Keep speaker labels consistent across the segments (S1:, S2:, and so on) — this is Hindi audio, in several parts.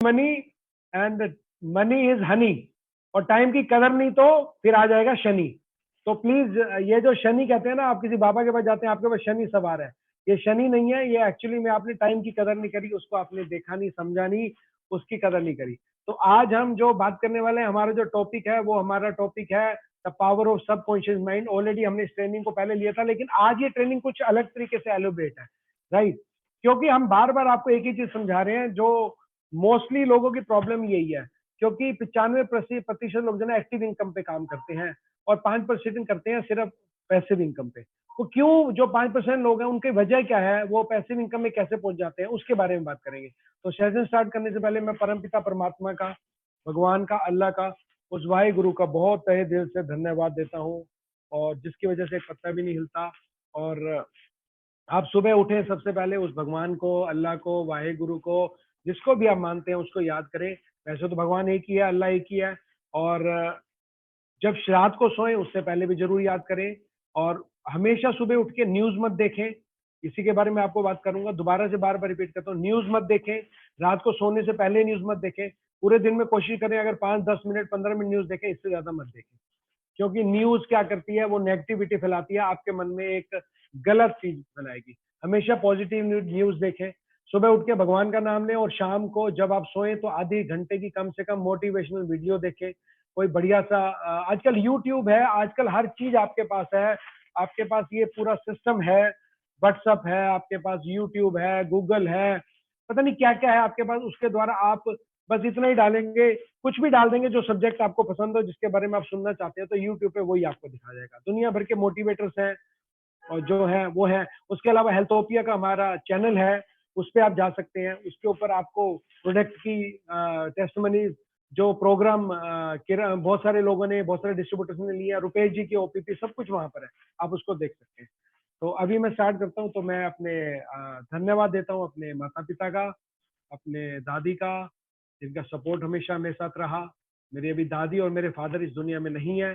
S1: Money and money is Honey, और टाइम की कदर नहीं तो फिर आ जाएगा शनि। तो प्लीज ये जो शनि कहते हैं ना, आप किसी बाबा के पास जाते हैं आपके पास शनि सवार है, ये शनि नहीं है, ये एक्चुअली में आपने टाइम की कदर नहीं करी, उसको आपने देखा नहीं, समझा नहीं, उसकी कदर नहीं करी। तो आज हम जो बात करने वाले हैं, हमारा जो टॉपिक है वो हमारा टॉपिक है the power of subconscious mind. Already हमने इस ट्रेनिंग को पहले लिया था, लेकिन आज ये ट्रेनिंग कुछ अलग तरीके से एलोबरेट है, राइट? क्योंकि हम बार बार आपको एक ही चीज समझा रहे हैं, जो मोस्टली लोगों की प्रॉब्लम यही है, क्योंकि 95% लोग जो है एक्टिव इनकम पे काम करते हैं और 5% करते हैं सिर्फ पैसिव इनकम पे। तो क्यों जो 5% लोग हैं उनकी वजह क्या है, वो पैसिव इनकम में कैसे पहुंच जाते हैं, उसके बारे में बात करेंगे। तो सेशन स्टार्ट करने से पहले मैं परमपिता परमात्मा का, भगवान का, अल्लाह का, उस वाहे गुरु का बहुत तहे दिल से धन्यवाद देता हूँ, और जिसकी वजह से एक पत्ता भी नहीं हिलता। और आप सुबह उठे सबसे पहले उस भगवान को, अल्लाह को, वाहे गुरु को, जिसको भी आप मानते हैं उसको याद करें। वैसे तो भगवान एक ही है, अल्लाह एक ही है। और जब रात को सोएं उससे पहले भी जरूर याद करें। और हमेशा सुबह उठ के न्यूज मत देखें, इसी के बारे में आपको बात करूंगा, दोबारा से बार बार रिपीट करता हूँ, न्यूज मत देखें, रात को सोने से पहले न्यूज मत देखें। पूरे दिन में कोशिश करें अगर 5-10 मिनट 15 मिनट न्यूज देखें, इससे ज्यादा मत देखें। क्योंकि न्यूज क्या करती है, वो नेगेटिविटी फैलाती है, आपके मन में एक गलत चीज बनाएगी। हमेशा पॉजिटिव न्यूज देखें, सुबह उठ के भगवान का नाम लें, और शाम को जब आप सोएं तो आधे घंटे की कम से कम मोटिवेशनल वीडियो देखें। कोई बढ़िया सा आजकल यूट्यूब है, आजकल हर चीज आपके पास है, आपके पास ये पूरा सिस्टम है, व्हाट्सअप है आपके पास, यूट्यूब है, गूगल है, पता नहीं क्या क्या है आपके पास। उसके द्वारा आप बस इतना ही डालेंगे, कुछ भी डाल देंगे जो सब्जेक्ट आपको पसंद हो, जिसके बारे में आप सुनना चाहते हैं, तो यूट्यूब पे वही आपको दिखा जाएगा। दुनिया भर के मोटिवेटर्स हैं और जो है वो है। उसके अलावा हेल्थोपिया का हमारा चैनल है, उस पर आप जा सकते हैं, उसके ऊपर आपको प्रोडक्ट की टेस्टमनी, जो प्रोग्राम बहुत सारे लोगों ने, बहुत सारे डिस्ट्रीब्यूटर्स ने लिया, रुपेश जी की ओपीपी, सब कुछ वहां पर है, आप उसको देख सकते हैं। तो अभी मैं स्टार्ट करता हूँ। तो मैं अपने धन्यवाद देता हूँ अपने माता पिता का, अपने दादी का, जिनका सपोर्ट हमेशा मेरे साथ रहा। मेरी अभी दादी और मेरे फादर इस दुनिया में नहीं है,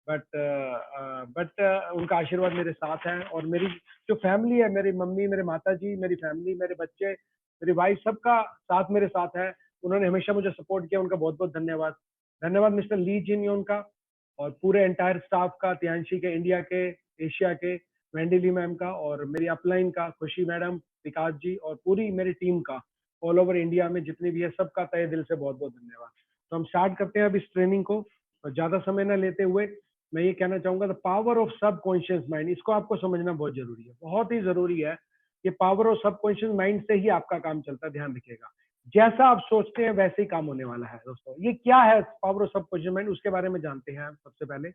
S1: बट उनका आशीर्वाद मेरे साथ है। और मेरी जो फैमिली है, मेरी मम्मी, मेरे माता जी, मेरी फैमिली, मेरे बच्चे, मेरी वाइफ, सबका साथ मेरे साथ है। उन्होंने हमेशा मुझे सपोर्ट किया, उनका बहुत बहुत धन्यवाद। धन्यवाद मिस्टर ली जिन योन का, और पूरे एंटायर स्टाफ का, त्यांशी के, इंडिया के, एशिया के, वेंडी ली मैम का, और मेरी अपलाइन का, खुशी मैडम, विकास जी, और पूरी मेरी टीम का, ऑल ओवर इंडिया में जितनी भी है, सबका तहे दिल से बहुत बहुत धन्यवाद। तो हम स्टार्ट करते हैं अब इस ट्रेनिंग को, और ज्यादा समय ना लेते हुए मैं ये कहना चाहूंगा, the power of subconscious mind, इसको आपको समझना बहुत जरूरी है, बहुत ही जरूरी है। ये पावर ऑफ सबकॉन्शियस माइंड से ही आपका काम चलता है, ध्यान रखिएगा। जैसा आप सोचते हैं वैसे ही काम होने वाला है दोस्तों। ये क्या है पावर ऑफ सबकॉन्शियस माइंड, उसके बारे में जानते हैं हम सबसे पहले।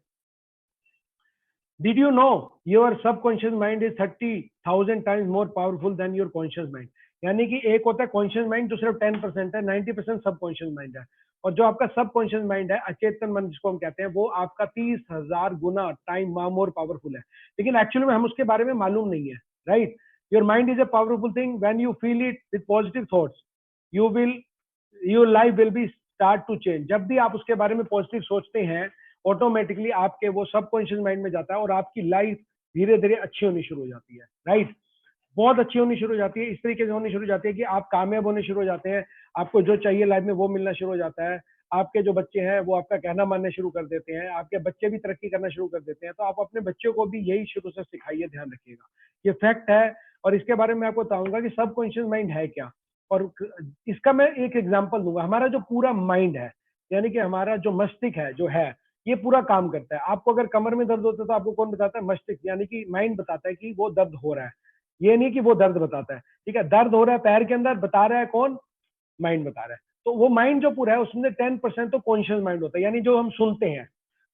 S1: Did you know your subconscious mind is 30,000 times more powerful than your conscious mind? यानी कि एक होता है कॉन्शियस माइंड जो सिर्फ 10% है, 90% सबकॉन्शियस माइंड है। और जो आपका सबकॉन्शियस माइंड है, अचेतन मन जिसको हम कहते हैं, वो आपका 30,000 गुना टाइम मोर पावरफुल है। लेकिन एक्चुअली में हम उसके बारे में मालूम नहीं है, right? Your mind is a powerful thing when you feel it with positive thoughts, you will, your life will be start to change. जब भी आप उसके बारे में पॉजिटिव सोचते हैं, ऑटोमेटिकली आपके वो सबकॉन्शियस माइंड में जाता है, और आपकी लाइफ धीरे धीरे अच्छी होनी शुरू हो जाती है, राइट? बहुत अच्छी होनी शुरू हो जाती है, इस तरीके से होनी शुरू हो जाती है कि आप कामयाब होने शुरू हो जाते हैं, आपको जो चाहिए लाइफ में वो मिलना शुरू हो जाता है। आपके जो बच्चे हैं वो आपका कहना मानना शुरू कर देते हैं, आपके बच्चे भी तरक्की करना शुरू कर देते हैं। तो आप अपने बच्चों को भी यही शुरू से सिखाइए, ध्यान रखिएगा, ये फैक्ट है। और इसके बारे में आपको बताऊंगा कि सबकॉन्शियस माइंड है क्या, और इसका मैं एक एग्जांपल दूंगा। हमारा जो पूरा माइंड है, यानी कि हमारा जो मस्तिष्क है, जो है, ये पूरा काम करता है। आपको अगर कमर में दर्द होता है तो आपको कौन बताता है? मस्तिष्क, यानी कि माइंड बताता है कि वो दर्द हो रहा है। ये नहीं कि वो दर्द बताता है, ठीक है? दर्द हो रहा है पैर के अंदर, बता रहा है कौन? माइंड बता रहा है। तो वो माइंड जो पूरा है उसमें 10% तो कॉन्शियस माइंड होता है, यानी जो हम सुनते हैं,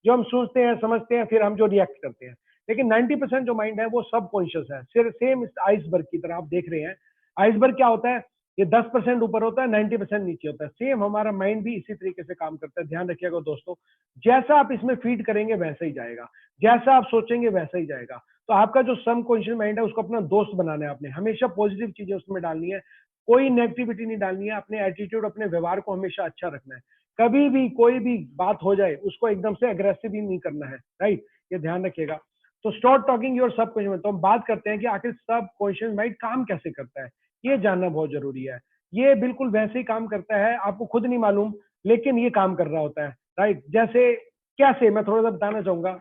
S1: जो हम सोचते हैं, समझते हैं, फिर हम जो रिएक्ट करते हैं। लेकिन 90% जो माइंड है वो सब कॉन्शियस है। सिर्फ सेम आइसबर्ग की तरह आप देख रहे हैं। आइसबर्ग क्या होता है? ये 10% ऊपर होता है, 90% नीचे होता है। सेम हमारा माइंड भी इसी तरीके से काम करता है, ध्यान रखिएगा दोस्तों। जैसा आप इसमें फीड करेंगे वैसा ही जाएगा, जैसा आप सोचेंगे वैसा ही जाएगा। तो आपका जो सबकॉन्शियस माइंड है उसको अपना दोस्त बनाना है आपने, हमेशा पॉजिटिव चीजें उसमें डालनी है, कोई नेगेटिविटी नहीं डालनी है। अपने एटीट्यूड, अपने व्यवहार को हमेशा अच्छा रखना है। कभी भी कोई भी बात हो जाए उसको एकदम से अग्रेसिव ही नहीं करना है, राइट? ये ध्यान रखिएगा। तो stop talking your subconscious mind. तो हम बात करते हैं कि आखिर सबकॉन्शियस माइंड काम कैसे करता है, ये जानना बहुत जरूरी है। ये बिल्कुल वैसे ही काम करता है, आपको खुद नहीं मालूम, लेकिन ये काम कर रहा होता है, राइट। जैसे कैसे, मैं थोड़ा सा बताना चाहूंगा।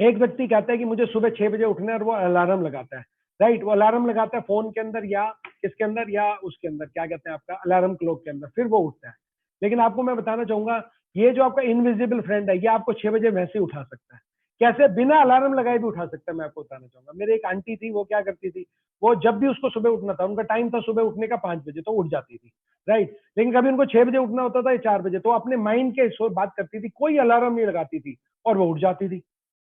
S1: एक व्यक्ति कहता है कि मुझे सुबह 6 बजे उठना है और वो अलार्म लगाता है, राइट। वो अलार्म लगाता है फोन के अंदर या किसके अंदर, या उसके अंदर क्या कहते हैं आपका अलार्म क्लॉक के अंदर, फिर वो उठता है। लेकिन आपको मैं बताना चाहूंगा, ये जो आपका इनविजिबल फ्रेंड है, ये आपको 6 बजे वैसे ही उठा सकता है। कैसे? बिना अलार्म लगाए भी उठा सकता है। मैं आपको बताना चाहूंगा, मेरी एक आंटी थी, वो क्या करती थी, वो जब भी उसको सुबह उठना था, उनका टाइम था सुबह उठने का 5 बजे, तो उठ जाती थी, राइट। लेकिन कभी उनको 6 बजे उठना होता था या 4 बजे, तो अपने माइंड के बात करती थी, कोई अलार्म नहीं लगाती थी, और वो उठ जाती थी।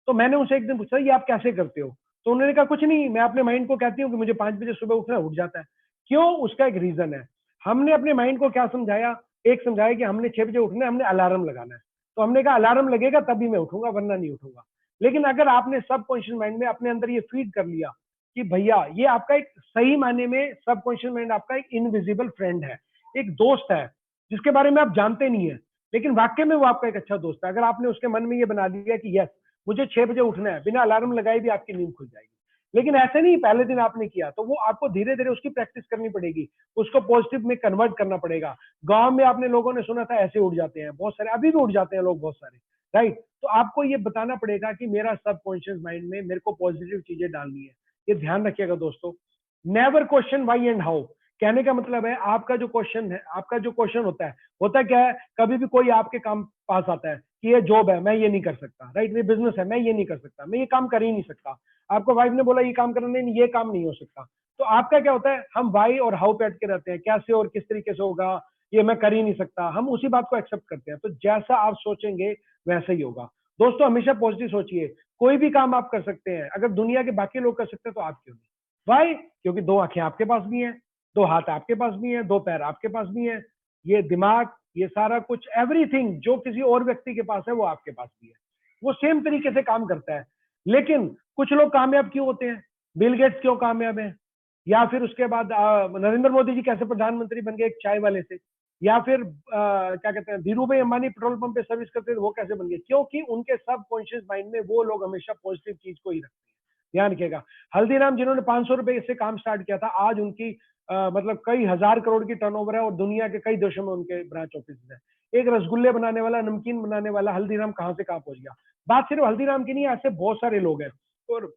S1: तो मैंने उनसे एक दिन पूछा, ये आप कैसे करते हो? तो उन्होंने कहा, कुछ नहीं, मैं अपने माइंड को कहती हूँ कि मुझे 5 बजे सुबह उठना है, उठ जाता है। क्यों? उसका एक रीजन है। हमने अपने माइंड को क्या समझाया? एक समझाया कि हमने 6 बजे उठना है, हमने अलार्म लगाना है। तो हमने कहा अलार्म लगेगा तभी मैं उठूंगा, वरना नहीं उठूंगा। लेकिन अगर आपने सबकॉन्शियस माइंड में अपने अंदर ये फीड कर लिया कि भैया, ये आपका एक सही मायने में सबकॉन्शियस माइंड आपका एक इनविजिबल फ्रेंड है, एक दोस्त है, जिसके बारे में आप जानते नहीं है, लेकिन वाकई में वो आपका एक अच्छा दोस्त है। अगर आपने उसके मन में ये बना लिया कि यस, मुझे 6 बजे उठना है, बिना अलार्म लगाए भी आपकी नींद खुल जाएगी। लेकिन ऐसे नहीं पहले दिन आपने किया, तो वो आपको धीरे धीरे उसकी प्रैक्टिस करनी पड़ेगी, उसको पॉजिटिव में कन्वर्ट करना पड़ेगा। गांव में आपने लोगों ने सुना था ऐसे उठ जाते हैं बहुत सारे, अभी भी उठ जाते हैं लोग बहुत सारे, राइट। तो आपको ये बताना पड़ेगा कि मेरा सबकॉन्शियस माइंड में मेरे को पॉजिटिव चीजें डालनी है। ये ध्यान रखिएगा दोस्तों। Never question Y and how. कहने का मतलब है, आपका जो क्वेश्चन है, आपका जो क्वेश्चन होता है क्या है? कभी भी कोई आपके काम पास आता है कि ये जॉब है, मैं ये नहीं कर सकता, राइट, ये बिजनेस है, मैं ये नहीं कर सकता, मैं ये काम कर ही नहीं सकता। आपको वाइफ ने बोला ये काम करना, नहीं, ये काम नहीं हो सकता। तो आपका क्या होता है? हम वाई और हाउ पे अटके रहते हैं, कैसे और किस तरीके से होगा, ये मैं कर ही नहीं सकता। हम उसी बात को एक्सेप्ट करते हैं। तो जैसा आप सोचेंगे वैसा ही होगा। दोस्तों, हमेशा पॉजिटिव सोचिए। कोई भी काम आप कर सकते हैं, अगर दुनिया के बाकी लोग कर सकते हैं तो आप क्यों नहीं? वाई? क्योंकि दो आंखें आपके पास भी हैं, दो हाथ आपके पास भी हैं, दो पैर आपके पास भी हैं, ये दिमाग, ये सारा कुछ, एवरीथिंग जो किसी और व्यक्ति के पास है वो आपके पास भी है। वो सेम तरीके से काम करता है। लेकिन कुछ लोग कामयाब क्यों होते हैं? बिल गेट्स क्यों कामयाब है? या फिर उसके बाद नरेंद्र मोदी जी कैसे प्रधानमंत्री बन गए एक चाय वाले से? या फिर क्या कहते हैं, धीरू भाई अंबानी पेट्रोल पंप पे सर्विस करते थे, वो कैसे बन गए? क्योंकि उनके सबकॉन्शियस माइंड में वो लोग हमेशा पॉजिटिव चीज को ही रखते हैं। ध्यान रखिएगा। हल्दीराम जिन्होंने 500 रुपए से काम स्टार्ट किया था, आज उनकी मतलब कई हजार करोड़ की टर्नओवर है, और दुनिया के कई देशों में उनके ब्रांच ऑफिस है। एक रसगुल्ले बनाने वाला, नमकीन बनाने वाला हल्दीराम कहां से कहां पहुंच गया। बात सिर्फ हल्दीराम की नहीं है, ऐसे बहुत सारे लोग हैं। और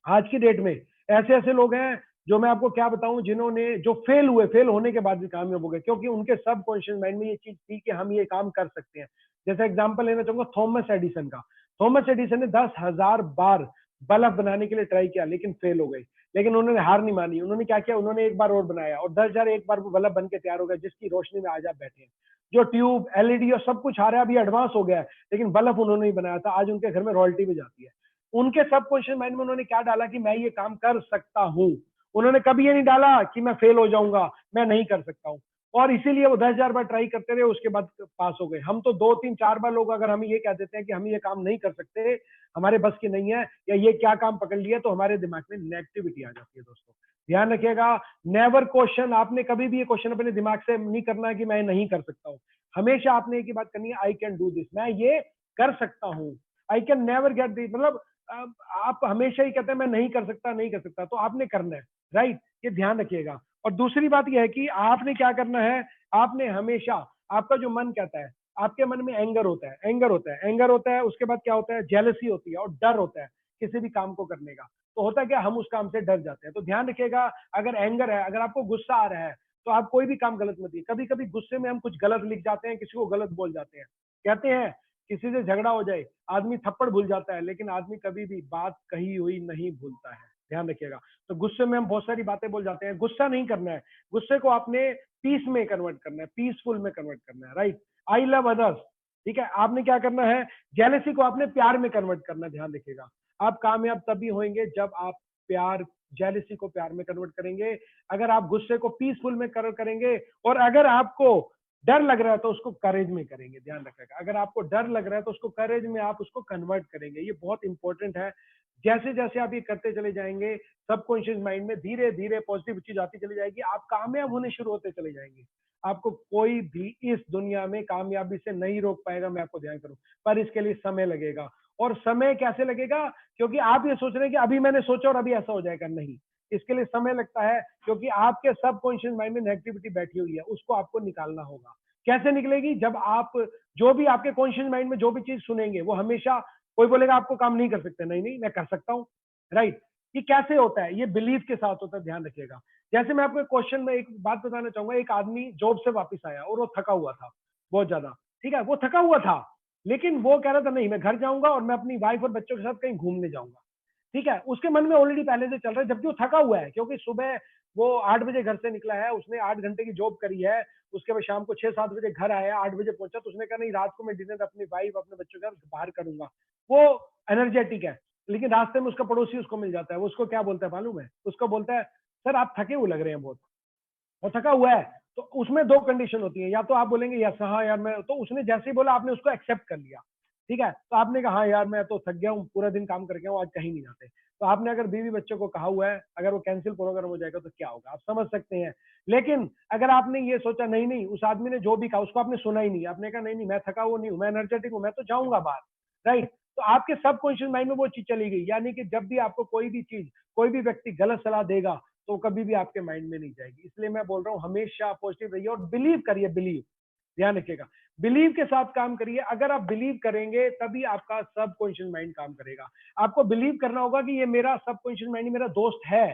S1: आज की डेट में ऐसे ऐसे लोग हैं, जो मैं आपको क्या बताऊं, जिन्होंने जो फेल हुए, फेल होने के बाद भी कामयाब हो गए, क्योंकि उनके सबकॉन्शियस माइंड में ये चीज थी कि हम ये काम कर सकते हैं। जैसे एग्जांपल लेना चाहूंगा थॉमस एडिसन का। थॉमस एडिसन ने 10,000 बार बल्ब बनाने के लिए ट्राई किया, लेकिन फेल हो गए। लेकिन उन्होंने हार नहीं मानी। उन्होंने क्या किया? उन्होंने एक बार और बनाया, और 10,000 एक बार वो बल्ब बन के तैयार हो गया, जिसकी रोशनी में आज आप बैठे हैं। जो ट्यूब, एलईडी और सब कुछ आ रहा है, अभी एडवांस हो गया है, लेकिन बल्ब उन्होंने ही बनाया था। आज उनके घर में रॉयल्टी भी जाती है। उनके सबकॉन्शियस माइंड में उन्होंने क्या डाला कि मैं ये काम कर सकता हूं। उन्होंने कभी ये नहीं डाला कि मैं फेल हो जाऊंगा, मैं नहीं कर सकता हूं। और इसीलिए वो 10,000 बार ट्राई करते रहे, उसके बाद पास हो गए। हम तो 2 3 4 बार लोग अगर हमें ये कह देते हैं कि हम ये काम नहीं कर सकते, हमारे बस की नहीं है, या ये क्या काम पकड़ लिया, तो हमारे दिमाग में नेगेटिविटी आ जाती है। दोस्तों, ध्यान रखिएगा। नेवर क्वेश्चन, आपने कभी भी ये क्वेश्चन अपने दिमाग से नहीं करना है कि मैं नहीं कर सकता हूँ। हमेशा आपने एक ही बात करनी है, आई कैन डू दिस, मैं ये कर सकता हूँ। I can never get this, मतलब आप हमेशा ही कहते हैं मैं नहीं कर सकता, नहीं कर सकता, तो आपने करना है, राइट। ये ध्यान रखिएगा। और दूसरी बात यह है कि आपने क्या करना है, आपने हमेशा, आपका जो मन कहता है, आपके मन में एंगर होता है, एंगर होता है, एंगर होता है, उसके बाद क्या होता है, जेलसी होती है, और डर होता है किसी भी काम को करने का। तो होता है क्या, हम उस काम से डर जाते हैं। तो ध्यान रखिएगा, अगर एंगर है, अगर आपको गुस्सा आ रहा है, तो आप कोई भी काम गलत मत कीजिए। कभी कभी गुस्से में हम कुछ गलत लिख जाते हैं, किसी को गलत बोल जाते हैं। कहते हैं किसी से झगड़ा हो जाए, आदमी थप्पड़ भूल जाता है, लेकिन आदमी कभी भी बात कही हुई नहीं भूलता है। ध्यान रखिएगा। तो गुस्से में हम बहुत सारी बातें बोल जाते हैं। गुस्सा नहीं करना है, गुस्से को आपने पीस में कन्वर्ट करना है, पीसफुल में कन्वर्ट करना है, राइट। आई लव अदर्स, ठीक है। आपने क्या करना है, जेलसी को आपने प्यार में कन्वर्ट करना है। ध्यान रखिएगा। आप कामयाब तभी होंगे जब आप प्यार, जेलसी को प्यार में कन्वर्ट करेंगे। अगर आप गुस्से को पीसफुल में कन्वर्ट करेंगे, और अगर आपको डर लग रहा है तो उसको करेज में करेंगे। ध्यान रखिएगा। अगर आपको डर लग रहा है तो उसको करेज में आप उसको कन्वर्ट करेंगे। ये बहुत इंपॉर्टेंट है। जैसे जैसे आप ये करते चले जाएंगे, सबकॉन्शियस माइंड में धीरे धीरे पॉजिटिव चीज आती चली जाएगी, आप कामयाब होने शुरू होते चले जाएंगे। आपको कोई भी इस दुनिया में कामयाबी से नहीं रोक पाएगा, मैं आपको ध्यान करूं। पर इसके लिए समय लगेगा। और समय कैसे लगेगा? क्योंकि आप ये सोच रहे हैं कि अभी मैंने सोचा और अभी ऐसा हो जाएगा, नहीं। इसके लिए समय लगता है, क्योंकि आपके सबकॉन्शियस माइंड में नेगेटिविटी बैठी हुई है, उसको आपको निकालना होगा। कैसे निकलेगी? जब आप जो भी आपके कॉन्शियस माइंड में जो भी चीज सुनेंगे वो हमेशा, कोई बोलेगा आपको काम नहीं कर सकते, नहीं नहीं मैं कर सकता हूँ, राइट। ये कैसे होता है? ये बिलीफ के साथ होता है, ध्यान रखिएगा। जैसे मैं आपको क्वेश्चन में एक बात बताना चाहूंगा, एक आदमी जॉब से वापस आया और वो थका हुआ था बहुत ज्यादा, ठीक है, वो थका हुआ था, लेकिन वो कह रहा था नहीं मैं घर जाऊंगा और मैं अपनी वाइफ और बच्चों के साथ कहीं घूमने जाऊंगा, ठीक है। उसके मन में ऑलरेडी पहले से चल रहा है, जबकि वो थका हुआ है, क्योंकि सुबह वो 8 बजे घर से निकला है, उसने 8 घंटे की जॉब करी है, उसके बाद शाम को 6-7 बजे घर आया, 8 बजे पहुंचा, तो उसने कहा नहीं रात को मैं डिनर अपनी वाइफ अपने बच्चों के साथ बाहर करूंगा। वो एनर्जेटिक है, लेकिन रास्ते में उसका पड़ोसी उसको मिल जाता है, वो उसको क्या बोलता है मालूम है? उसको बोलता है सर आप थके हुए लग रहे हैं बहुत, वो थका हुआ है। तो उसमें दो कंडीशन होती है, या तो आप बोलेंगे यस हाँ यार मैं, तो उसने जैसे ही बोला आपने उसको एक्सेप्ट कर लिया, ठीक है, तो आपने कहा हाँ यार मैं तो थक गया हूँ, पूरा दिन काम करके हूँ, आज कहीं नहीं जाते। तो आपने अगर बीवी बच्चों को कहा हुआ है, अगर वो कैंसिल प्रोग्राम हो जाएगा तो क्या होगा, आप समझ सकते हैं। लेकिन अगर आपने ये सोचा नहीं नहीं, उस आदमी ने जो भी कहा उसको आपने सुना ही नहीं, आपने कहा नहीं नहीं मैं थका हुआ नहीं हूँ, मैं एनर्जेटिक हूँ, मैं तो जाऊंगा बाहर, राइट। तो आपके सबकॉन्शियस माइंड में वो चीज चली गई, यानी कि जब भी आपको कोई भी चीज, कोई भी व्यक्ति गलत सलाह देगा तो कभी भी आपके माइंड में नहीं जाएगी। इसलिए मैं बोल रहा हूँ हमेशा पॉजिटिव रहिए और बिलीव करिए, बिलीव, ध्यान रखिएगा, बिलीव के साथ काम करिए। अगर आप बिलीव करेंगे तभी आपका सबकॉन्शियस माइंड काम करेगा। आपको बिलीव करना होगा कि ये मेरा सबकॉन्शियस माइंड मेरा दोस्त है,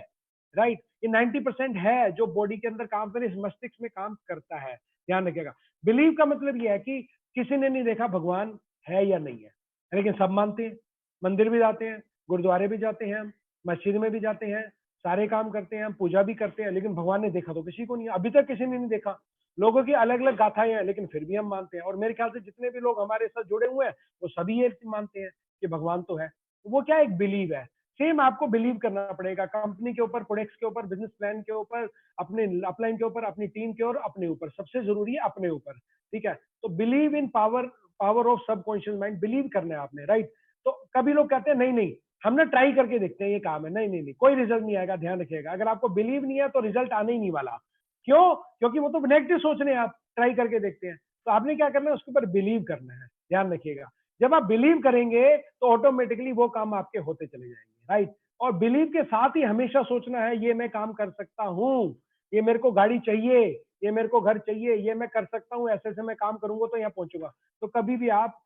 S1: राइट। ये 90% है जो बॉडी के अंदर काम करे, इस मस्तिष्क में काम करता है, ध्यान रखिएगा। बिलीव का मतलब ये है कि किसी ने नहीं देखा भगवान है या नहीं है, लेकिन सब मानते हैं, मंदिर भी जाते हैं, गुरुद्वारे भी जाते हैं, हम मस्जिद में भी जाते हैं, सारे काम करते हैं, हम पूजा भी करते हैं, लेकिन भगवान ने देखा तो किसी को नहीं, अभी तक किसी ने नहीं देखा। लोगों की अलग अलग गाथाएं हैं, लेकिन फिर भी हम मानते हैं, और मेरे ख्याल से जितने भी लोग हमारे साथ जुड़े हुए हैं वो सभी ये मानते हैं कि भगवान तो है। तो वो क्या एक बिलीव है। सेम आपको बिलीव करना पड़ेगा कंपनी के ऊपर, प्रोडक्ट्स के ऊपर, बिजनेस प्लान के ऊपर, अपने अपलाइन के ऊपर, अपनी टीम के और अपने ऊपर, सबसे जरूरी है अपने ऊपर, ठीक है। तो believe in power, power of subconscious mind, believe करना है आपने, राइट। तो कभी लोग कहते हैं नहीं नहीं हम ना ट्राई करके देखते हैं ये काम है, नहीं नहीं नहीं, कोई रिजल्ट नहीं आएगा, ध्यान रखिएगा। अगर आपको बिलीव नहीं है तो रिजल्ट आने ही नहीं वाला। क्यों? क्योंकि वो तो नेगेटिव सोच रहे हैं, आप ट्राई करके देखते हैं। तो आपने क्या करना है, उसके ऊपर बिलीव करना है, ध्यान रखिएगा। जब आप बिलीव करेंगे तो ऑटोमेटिकली वो काम आपके होते चले जाएंगे, राइट। और बिलीव के साथ ही हमेशा सोचना है ये मैं काम कर सकता हूँ, ये मेरे को गाड़ी चाहिए, ये मेरे को घर चाहिए, ये मैं कर सकता हूँ, ऐसे ऐसे मैं काम करूंगा तो यहाँ पहुंचूंगा। तो कभी भी आप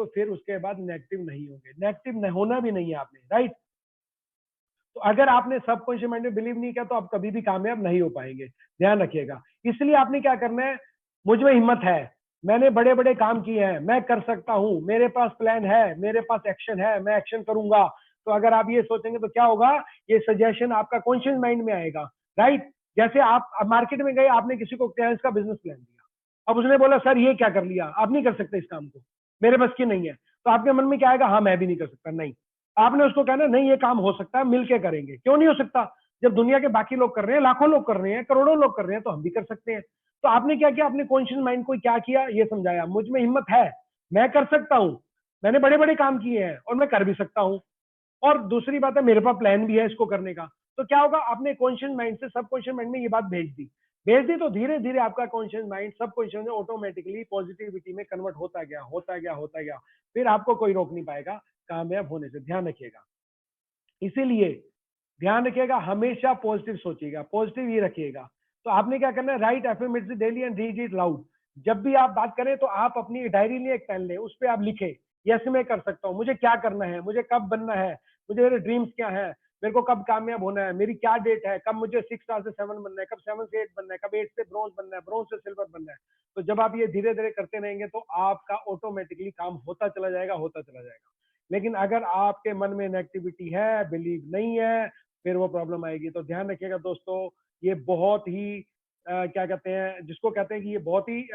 S1: फिर उसके बाद नेगेटिव नहीं होंगे, नेगेटिव होना भी नहीं है आपने, राइट। तो अगर आपने सबकॉन्शियस माइंड में बिलीव नहीं किया तो आप कभी भी कामयाब नहीं हो पाएंगे, ध्यान रखिएगा। इसलिए आपने क्या करना है, मुझ में हिम्मत है, मैंने बड़े बड़े काम किए हैं, मैं कर सकता हूं, मेरे पास प्लान है, मेरे पास एक्शन है, मैं एक्शन करूंगा। तो अगर आप ये सोचेंगे तो क्या होगा, ये सजेशन आपका कॉन्शियस माइंड में आएगा, राइट। जैसे आप मार्केट में गए, आपने किसी को क्लाइंट्स का बिजनेस प्लान दिया, अब उसने बोला सर ये क्या कर लिया, आप नहीं कर सकते इस काम को, मेरे बस की नहीं है। तो आपके मन में क्या आएगा, हाँ मैं भी नहीं कर सकता, नहीं। आपने उसको कहना नहीं ये काम हो सकता है, मिलके करेंगे, क्यों नहीं हो सकता, जब दुनिया के बाकी लोग कर रहे हैं, लाखों लोग कर रहे हैं, करोड़ों लोग कर रहे हैं, तो हम भी कर सकते हैं। तो आपने क्या किया, अपने कॉन्शियस माइंड को क्या किया, ये समझाया मुझ में हिम्मत है, मैं कर सकता हूं, मैंने बड़े बड़े काम किए हैं और मैं कर भी सकता हूं, और दूसरी बात है मेरे पास प्लान भी है इसको करने का। तो क्या होगा, आपने कॉन्शियस माइंड से सबकॉन्शियस माइंड में ये बात भेज दी तो धीरे धीरे आपका कॉन्शियस माइंड सबकॉन्शियस में ऑटोमेटिकली पॉजिटिविटी में कन्वर्ट होता गया, होता गया, होता गया। फिर आपको कोई रोक नहीं पाएगा कामयाब होने से, ध्यान रखिएगा। इसीलिए ध्यान रखिएगा, हमेशा पॉजिटिव सोचिएगा, पॉजिटिव ही रखिएगा। तो आपने क्या करना है, right affirmative daily and read it loud. जब भी आप बात करें तो आप अपनी डायरी लें, एक पेन लें, उस पर आप लिखें यस मैं कर सकता हूँ, मुझे क्या करना है, मुझे कब बनना है, मुझे मेरे ड्रीम्स क्या है, मेरे को कब कामयाब होना है, मेरी क्या डेट है, कब मुझे 6 स्टार से 7 बनना है, कब 7 से 8 बनना है, कब 8 से ब्रॉन्ज बनना है, ब्रॉन्ज से सिल्वर बनना है। तो जब आप ये धीरे धीरे करते रहेंगे तो आपका ऑटोमेटिकली काम होता चला जाएगा, होता चला जाएगा। लेकिन अगर आपके मन में नेगेटिविटी है, बिलीव नहीं है, फिर वो प्रॉब्लम आएगी। तो ध्यान रखिएगा दोस्तों, ये बहुत ही क्या कहते हैं, जिसको कहते हैं कि ये बहुत ही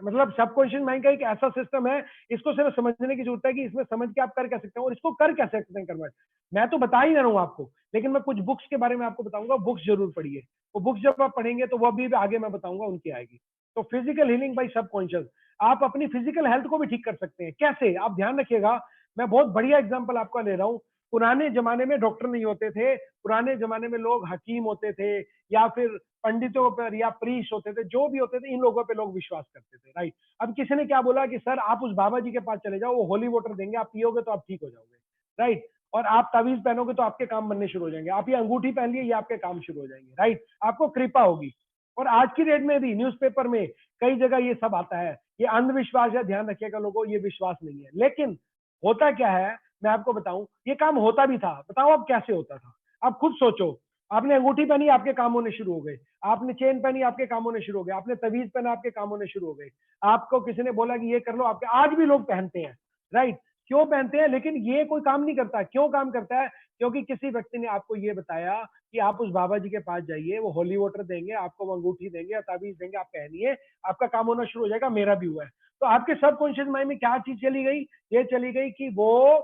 S1: मतलब सबकॉन्शियस माइंड का एक ऐसा सिस्टम है, इसको सिर्फ समझने की जरूरत है कि इसमें समझ के आप कर क्या सकते हैं और इसको कर क्या सकते हैं कन्वर्ट। मैं तो बता ही ना रहा हूँ आपको, लेकिन मैं कुछ बुक्स के बारे में आपको बताऊंगा, बुक्स जरूर पढ़िए। वो बुक्स जब आप पढ़ेंगे तो वो भी आगे मैं बताऊंगा उनकी आएगी। तो फिजिकल हीलिंग बाई सबकॉन्शियस, आप अपनी फिजिकल हेल्थ को भी ठीक कर सकते हैं। कैसे, आप ध्यान रखिएगा, मैं बहुत बढ़िया एग्जांपल आपका ले रहा हूँ। पुराने जमाने में डॉक्टर नहीं होते थे, पुराने जमाने में लोग हकीम होते थे, या फिर पंडितों पर या प्रीस्ट होते थे, जो भी होते थे, इन लोगों पे लोग विश्वास करते थे, राइट। अब किसी ने क्या बोला कि सर आप उस बाबा जी के पास चले जाओ, वो होली वाटर देंगे, आप पियोगे तो आप ठीक हो जाओगे, राइट। और आप तावीज पहनोगे तो आपके काम बनने शुरू हो जाएंगे। आप ये अंगूठी पहन लिए, ये आपके काम शुरू हो जाएंगे, राइट। आपको कृपा होगी। और आज की डेट में भी न्यूज़पेपर में कई जगह ये सब आता है। ये अंधविश्वास है, ध्यान रखिएगा लोगों, ये विश्वास नहीं है। लेकिन होता क्या है, मैं आपको बताऊं, ये काम होता भी था। बताओ अब कैसे होता था? आप खुद सोचो। आपने अंगूठी पहनी, आपके काम होने शुरू हो गए। आपने चेन पहनी, आपके काम होने शुरू हो गए। आपने तवीज पहना, आपके काम होने शुरू हो गए। आपको किसी ने बोला कि ये कर लो, आपके आज भी लोग पहनते हैं, राइट। क्यों पहनते हैं? लेकिन ये कोई काम नहीं करता। क्यों काम करता है? क्योंकि किसी व्यक्ति ने आपको ये बताया कि आप उस बाबा जी के पास जाइए, वो होली वाटर देंगे आपको, वो अंगूठी देंगे, ताबीज देंगे, आप पहनिए, आपका काम होना शुरू हो जाएगा। मेरा भी हुआ है। तो आपके सबकॉन्शियस माइंड में क्या चीज चली गई? ये चली गई कि वो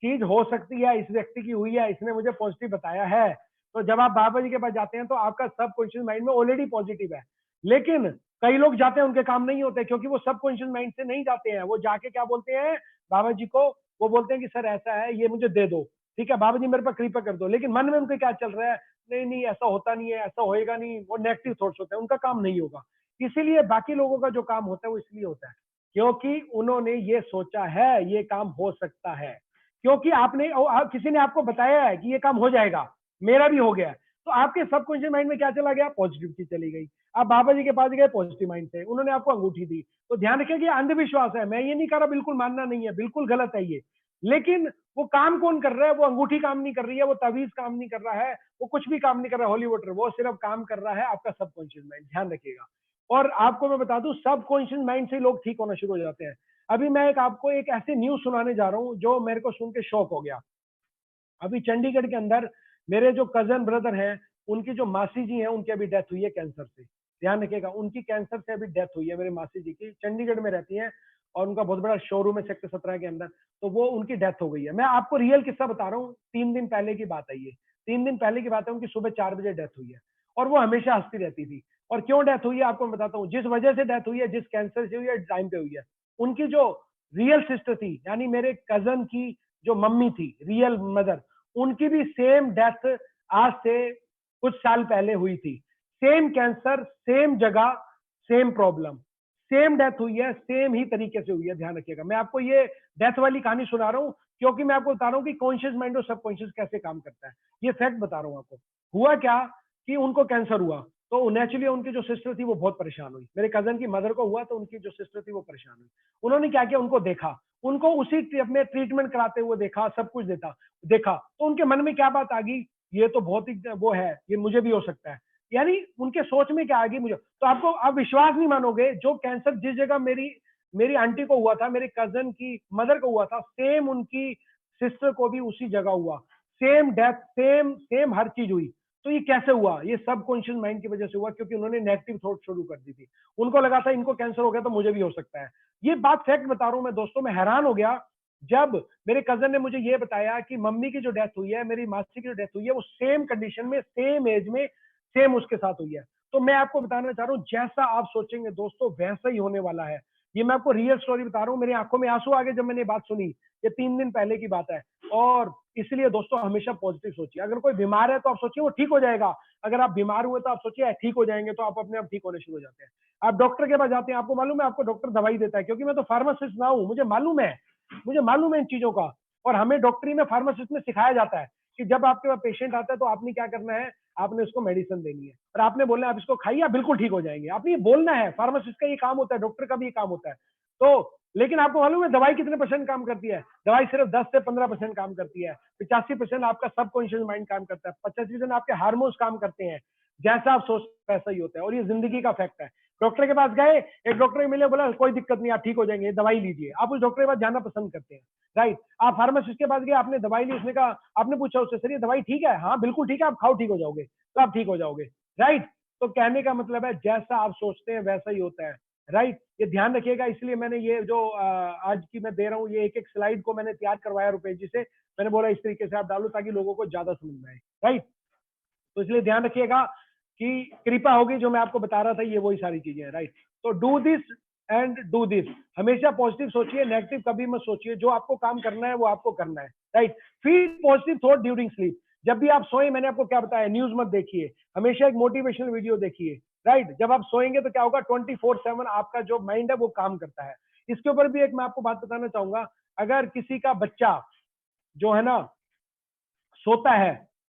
S1: चीज हो सकती है, इस व्यक्ति की हुई है, इसने मुझे पॉजिटिव बताया है। तो जब आप बाबा जी के पास जाते हैं तो आपका सबकॉन्शियस माइंड में ऑलरेडी पॉजिटिव है। लेकिन कई लोग जाते हैं, उनके काम नहीं होते, क्योंकि वो सबकॉन्शियस माइंड से नहीं जाते हैं। वो जाके क्या बोलते हैं बाबा जी को? वो बोलते हैं कि सर ऐसा है, ये मुझे दे दो, ठीक है बाबा जी मेरे पर कृपा कर दो। लेकिन मन में उनके क्या चल रहा है? नहीं नहीं, ऐसा होता नहीं है, ऐसा होएगा नहीं। वो नेगेटिव थॉट्स होते हैं, उनका काम नहीं होगा। इसीलिए बाकी लोगों का जो काम होता है वो इसलिए होता है क्योंकि उन्होंने ये सोचा है ये काम हो सकता है। क्योंकि आपने किसी ने आपको बताया है कि ये काम हो जाएगा, मेरा भी हो गया। तो आपके सबकॉन्शियस माइंड में क्या चला गया? पॉजिटिविटी चली गई। आप बाबा जी के पास गए पॉजिटिव माइंड से, उन्होंने आपको अंगूठी दी। तो ध्यान रखिए कि अंधविश्वास है। मैं ये नहीं कह रहा बिल्कुल मानना नहीं है, बिल्कुल गलत है ये। लेकिन वो काम कौन कर रहा है? वो अंगूठी काम नहीं कर रही है, वो तवीज काम नहीं कर रहा है, वो कुछ भी काम नहीं कर रहा है होली वाटर। वो सिर्फ काम कर रहा है आपका सबकॉन्शियस माइंड, ध्यान रखिएगा। और आपको मैं बता दूं, सबकॉन्शियस माइंड से लोग ठीक होना शुरू हो जाते हैं। अभी मैं आपको एक ऐसी न्यूज सुनाने जा रहा हूं जो मेरे को सुन के शौक हो गया। अभी चंडीगढ़ के अंदर मेरे जो कजन ब्रदर हैं, उनकी जो मासी जी हैं, उनकी अभी डेथ हुई है कैंसर से। ध्यान रखिएगा, उनकी कैंसर से अभी डेथ हुई है मेरे मासी जी की। चंडीगढ़ में रहती हैं और उनका बहुत बड़ा शोरूम है सेक्टर 17 के अंदर। तो वो उनकी डेथ हो गई है। मैं आपको रियल किस्सा बता रहा हूँ, 3 दिन पहले की बात है ये। 3 दिन पहले की बात है, उनकी सुबह 4 बजे डेथ हुई है। और वो हमेशा हंसती रहती थी। और क्यों डेथ हुई है आपको मैं बताता हूँ। जिस वजह से डेथ हुई है, जिस कैंसर से हुई है, टाइम पे हुई है। उनकी जो रियल सिस्टर थी, यानी मेरे कजन की जो मम्मी थी, रियल मदर, उनकी भी सेम डेथ आज से कुछ साल पहले हुई थी। सेम कैंसर, सेम जगह, सेम प्रॉब्लम, सेम डेथ हुई है, सेम ही तरीके से हुई है। ध्यान रखिएगा, मैं आपको ये डेथ वाली कहानी सुना रहा हूं क्योंकि मैं आपको बता रहा हूं कि कॉन्शियस माइंड और सबकॉन्शियस कैसे काम करता है। ये फैक्ट बता रहा हूं आपको। हुआ क्या कि उनको कैंसर हुआ, तो नेचुरली उनकी जो सिस्टर थी वो बहुत परेशान हुई। मेरे कजन की मदर को हुआ तो उनकी जो सिस्टर थी वो परेशान हुई। उन्होंने क्या किया, उनको देखा, उनको उसी अपने ट्रीटमेंट कराते हुए देखा, सब कुछ देखा। तो उनके मन में क्या बात आ गई, ये तो बहुत ही वो है, ये मुझे भी हो सकता है। यानी उनके सोच में क्या आ गई, मुझे तो आपको आप विश्वास नहीं मानोगे, जो कैंसर जिस जगह मेरी मेरी आंटी को हुआ था, मेरे कजन की मदर को हुआ था, सेम उनकी सिस्टर को भी उसी जगह हुआ। सेम डेथ, सेम सेम हर चीज हुई। तो ये कैसे हुआ? ये सबकॉन्शियस माइंड की वजह से हुआ, क्योंकि उन्होंने नेगेटिव थॉट शुरू कर दी थी। उनको लगा था इनको कैंसर हो गया तो मुझे भी हो सकता है। ये बात फैक्ट बता रहा हूं मैं दोस्तों। मैं हैरान हो गया जब मेरे कजन ने मुझे ये बताया कि मम्मी की जो डेथ हुई है, मेरी मासी की जो डेथ हुई है, वो सेम कंडीशन में, सेम एज में, सेम उसके साथ हुई है। तो मैं आपको बताना चाह रहा हूं, जैसा आप सोचेंगे दोस्तों वैसा ही होने वाला है। ये मैं आपको रियल स्टोरी बता रहा हूं। मेरी आंखों में आंसू आ गए जब मैंने ये बात सुनी। ये 3 दिन पहले की बात है। और इसलिए दोस्तों हमेशा पॉजिटिव सोचिए। अगर कोई बीमार है तो आप सोचिए वो ठीक हो जाएगा। अगर आप बीमार हुए तो आप सोचिए ठीक हो जाएंगे, तो आप अपने आप ठीक होने शुरू हो जाते हैं। आप डॉक्टर के पास जाते हैं, आपको मालूम है आपको डॉक्टर दवाई देता है, क्योंकि मैं तो फार्मासिस्ट ना हूं, मुझे मालूम है इन चीजों का। और हमें डॉक्टरी में, फार्मासिस्ट में सिखाया जाता है कि जब आपके पास पेशेंट आता है तो आपने क्या करना है, आपने उसको मेडिसिन देनी है और आपने बोलना है आप इसको खाइए, आप बिल्कुल ठीक हो जाएंगे। आपने ये बोलना है। फार्मासिस्ट का ये काम होता है, डॉक्टर का भी ये काम होता है। तो लेकिन आपको मालूम है दवाई कितने परसेंट काम करती है? दवाई सिर्फ 10 से 15% काम करती है। 85% आपका सबकॉन्शियस माइंड काम करता है। 85% आपके हार्मोन्स काम करते हैं। जैसा आप सोच वैसा ही होता है, और ये जिंदगी का फैक्ट है। डॉक्टर के पास गए, एक डॉक्टर मिले, बोला कोई दिक्कत नहीं, आप ठीक हो जाएंगे, दवाई लीजिए। आप उस डॉक्टर के पास जाना पसंद करते हैं, राइट। आप फार्मासिस्ट के पास गए, आपने दवाई ली, उसने कहा, आपने पूछा उससे सर ये दवाई ठीक है? हाँ बिल्कुल ठीक है, आप खाओ ठीक हो जाओगे, तो आप ठीक हो जाओगे, राइट। तो कहने का मतलब है जैसा आप सोचते हैं वैसा ही होता है, राइट। ये ध्यान रखिएगा। इसलिए मैंने ये जो आज की मैं दे रहा हूँ, ये एक एक स्लाइड को मैंने तैयार करवाया रुपेश जी से। मैंने बोला इस तरीके से आप डालो ताकि लोगों को ज्यादा समझ में आए, राइट। तो इसलिए ध्यान रखिएगा कि कृपा होगी, जो मैं आपको बता रहा था ये वही सारी चीजें हैं, राइट। तो do this and do this. हमेशा पॉजिटिव सोचिए, नेगेटिव कभी मत सोचिए। जो आपको काम करना है वो आपको करना है, right. Feed positive thought during sleep. जब भी आप सोए, मैंने आपको क्या बताया, न्यूज मत देखिए, हमेशा एक मोटिवेशनल वीडियो देखिए, राइट। जब आप सोएंगे तो क्या होगा, 24/7 आपका जो माइंड है वो काम करता है। इसके ऊपर भी एक मैं आपको बात बताना चाहूंगा। अगर किसी का बच्चा जो है ना, सोता है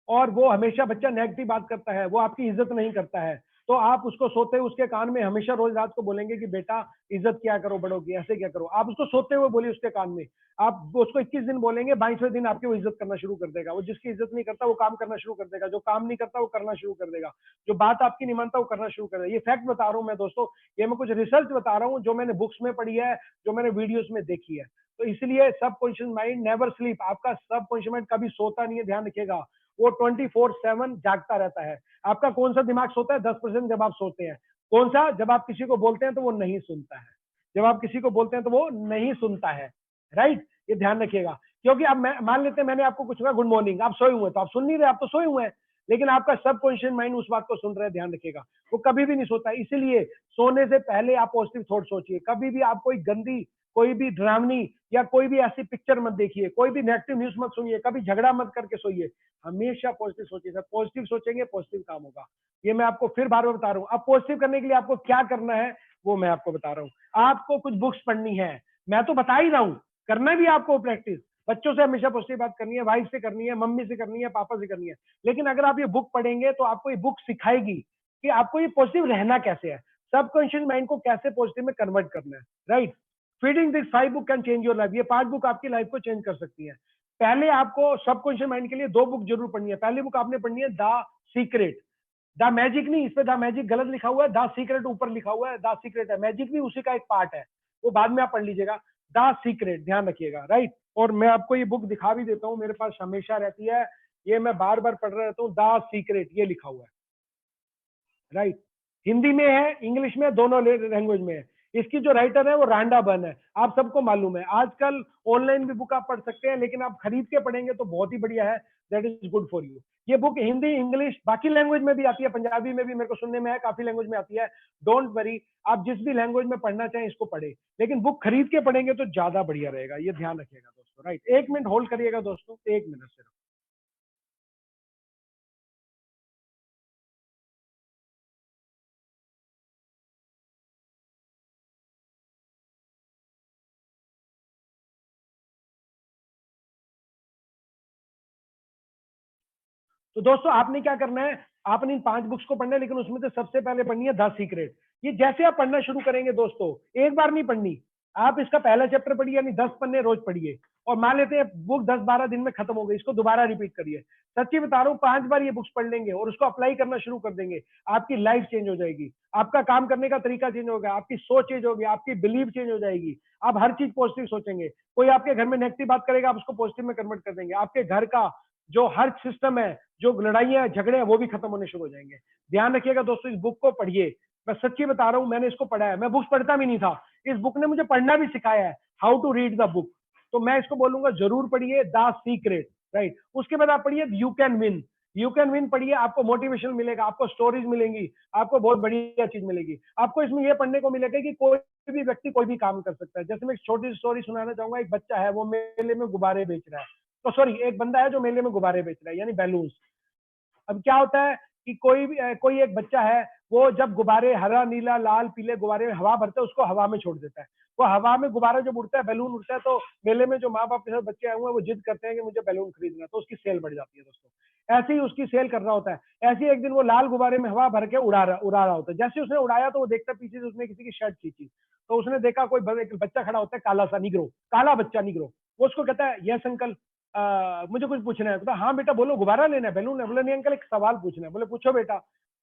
S1: और वो हमेशा बच्चा नेगेटिव बात करता है, वो आपकी इज्जत नहीं करता है, तो आप उसको सोते हुए उसके कान में हमेशा रोज रात को बोलेंगे कि बेटा इज्जत क्या करो बड़ों की, ऐसे क्या करो। आप उसको सोते हुए बोलिए उसके कान में, आप उसको 21 दिन बोलेंगे, 22वें दिन आपकी वो इज्जत करना शुरू कर देगा। वो जिसकी इज्जत नहीं करता वो काम करना शुरू कर देगा, जो काम नहीं करता वो करना शुरू कर देगा, जो बात आपकी नहीं मानता वो करना शुरू कर देगा। ये फैक्ट बता रहा हूं मैं दोस्तों, ये मैं कुछ रिसर्च बता रहा हूँ जो मैंने बुक्स में पढ़ी है, जो मैंने वीडियोस में देखी है। तो इसलिए सबकॉन्शियस माइंड नेवर स्लीप, आपका सबकॉन्शियस माइंड कभी सोता नहीं है, ध्यान रखिएगा। वो 24/7 जागता रहता है। आपका कौन सा दिमाग सोता है? 10% जब आप सोते हैं। कौन सा? जब आप किसी को बोलते हैं तो वो नहीं सुनता है, जब आप किसी को बोलते हैं तो वो नहीं सुनता है, राइट। ये ध्यान रखिएगा, क्योंकि अब मैं मान लेते हैं मैंने आपको कुछ कहा गुड मॉर्निंग, आप सोए हुए हैं तो आप सुन नहीं रहे, आप तो सोए हुए हैं, लेकिन आपका सबकॉन्शियस माइंड उस बात को सुन रहा है, ध्यान रखिएगा। वो कभी भी नहीं सोता, इसलिए सोने से पहले आप पॉजिटिव थॉट सोचिए। कभी भी आप कोई गंदी, कोई भी डरावनी या कोई भी ऐसी पिक्चर मत देखिए, कोई भी नेगेटिव न्यूज मत सुनिए, कभी झगड़ा मत करके सोइए, हमेशा पॉजिटिव सोचिए। सर पॉजिटिव सोचेंगे पॉजिटिव काम होगा, ये मैं आपको फिर बार बार बता रहा हूँ। अब पॉजिटिव करने के लिए आपको क्या करना है वो मैं आपको बता रहा हूँ। आपको कुछ बुक्स पढ़नी है, मैं तो बता ही रहा हूँ, करना भी आपको प्रैक्टिस। बच्चों से हमेशा पॉजिटिव बात करनी है, वाइफ से करनी है, मम्मी से करनी है, पापा से करनी है। लेकिन अगर आप ये बुक पढ़ेंगे तो आपको ये बुक सिखाएगी कि आपको ये पॉजिटिव रहना कैसे है, सबकॉन्शियस माइंड को कैसे पॉजिटिव में कन्वर्ट करना है, right. Feeding this 5 book can change your life, ये 5 बुक आपकी लाइफ को चेंज कर सकती है। पहले आपको सबकॉन्शियस माइंड के लिए 2 बुक जरूर पढ़नी है। पहली बुक आपने पढ़नी है द सीक्रेट, द मैजिक नहीं, इस पे द मैजिक गलत लिखा हुआ है, द सीक्रेट ऊपर लिखा हुआ है, द सीक्रेट है, मैजिक भी उसी का एक पार्ट है, वो बाद में आप पढ़ लीजिएगा। द सीक्रेट, ध्यान रखिएगा, राइट। और मैं आपको ये बुक दिखा भी देता हूँ, मेरे पास हमेशा रहती है, ये मैं बार बार पढ़ रहा रहता हूँ, द सीक्रेट ये लिखा हुआ है, राइट। हिंदी में है, इंग्लिश में, दोनों लैंग्वेज में है। इसकी जो राइटर है वो रांडा बर्न है, आप सबको मालूम है। आजकल ऑनलाइन भी बुक आप पढ़ सकते हैं, लेकिन आप खरीद के पढ़ेंगे तो बहुत ही बढ़िया है, that is good for you. ये बुक हिंदी, इंग्लिश, बाकी लैंग्वेज में भी आती है, पंजाबी में भी मेरे को सुनने में है, काफी लैंग्वेज में आती है। डोंट वरी, आप जिस भी लैंग्वेज में पढ़ना चाहें इसको पढ़े, लेकिन बुक खरीद के पढ़ेंगे तो ज्यादा बढ़िया रहेगा, ये ध्यान रखिएगा दोस्तों, राइट। 1 मिनट होल्ड करिएगा दोस्तों, 1 मिनट सिर्फ। तो दोस्तों आपने क्या करना है, आपने इन 5 बुक्स को पढ़ना है, लेकिन उसमें से सबसे पहले पढ़नी है द सीक्रेट। ये जैसे आप पढ़ना शुरू करेंगे दोस्तों, एक बार नहीं पढ़नी, आप इसका पहला चैप्टर पढ़िए, यानी 10 पन्ने रोज पढ़िए, और मान लेते हैं बुक 10-12 दिन में खत्म हो गई, इसको दोबारा रिपीट करिए। सच्ची बता रहा हूँ, 5 बार ये बुक्स पढ़ लेंगे और उसको अप्लाई करना शुरू कर देंगे, आपकी लाइफ चेंज हो जाएगी, आपका काम करने का तरीका चेंज होगा, आपकी सोच चेंज होगी, आपकी बिलीव चेंज हो जाएगी, आप हर चीज पॉजिटिव सोचेंगे। कोई आपके घर में नेगेटिव बात करेगा, आप उसको पॉजिटिव में कन्वर्ट कर देंगे, आपके घर का जो हर सिस्टम है, जो लड़ाइयां झगड़े हैं, वो भी खत्म होने शुरू हो जाएंगे। ध्यान रखिएगा दोस्तों, इस बुक को पढ़िए, मैं सच्ची बता रहा हूं, मैंने इसको पढ़ा है, मैं बुक्स पढ़ता भी नहीं था, इस बुक ने मुझे पढ़ना भी सिखाया है, how to read the book. तो मैं इसको बोलूंगा जरूर पढ़िए, द सीक्रेट, राइट। उसके बाद आप पढ़िए you can win, you can win पढ़िए, आपको मोटिवेशन मिलेगा, आपको स्टोरीज मिलेंगी, आपको बहुत बढ़िया चीज मिलेगी। आपको इसमें यह पढ़ने को मिलेगा कि कोई भी व्यक्ति कोई भी काम कर सकता है। जैसे मैं एक छोटी सी स्टोरी सुनाना चाहूंगा, एक बच्चा है, वो मेले में गुब्बारे बेच रहा है, तो सॉरी, एक बंदा है जो मेले में गुब्बारे बेच रहा है, यानी बैलून्स। अब क्या होता है कि कोई एक बच्चा है, वो जब गुब्बारे हरा, नीला, लाल, पीले गुब्बारे में हवा भरता है, उसको हवा में छोड़ देता है। वो हवा में गुब्बारा जब उड़ता है, बैलून उड़ता है, तो मेले में जो माँ बाप के साथ बच्चे आए हुए हैं वो जिद करते हैं कि मुझे बैलून खरीदना है, तो उसकी सेल बढ़ जाती है दोस्तों। ऐसे ही उसकी सेल कर रहा होता है। ऐसे ही एक दिन वो लाल गुब्बारे में हवा भर के उड़ा रहा होता है। जैसे उसने उड़ाया तो वो देखता पीछे से उसने किसी की शर्ट खींची, तो उसने देखा कोई एक बच्चा खड़ा होता है, काला सा निग्रो, काला बच्चा निग्रो। वो उसको कहता है, यस अंकल, मुझे कुछ पूछना है। तो हाँ बेटा बोलो, गुब्बारा लेना है, बैलून है? बोले नहीं अंकल, एक सवाल पूछना है। बोले पूछो बेटा।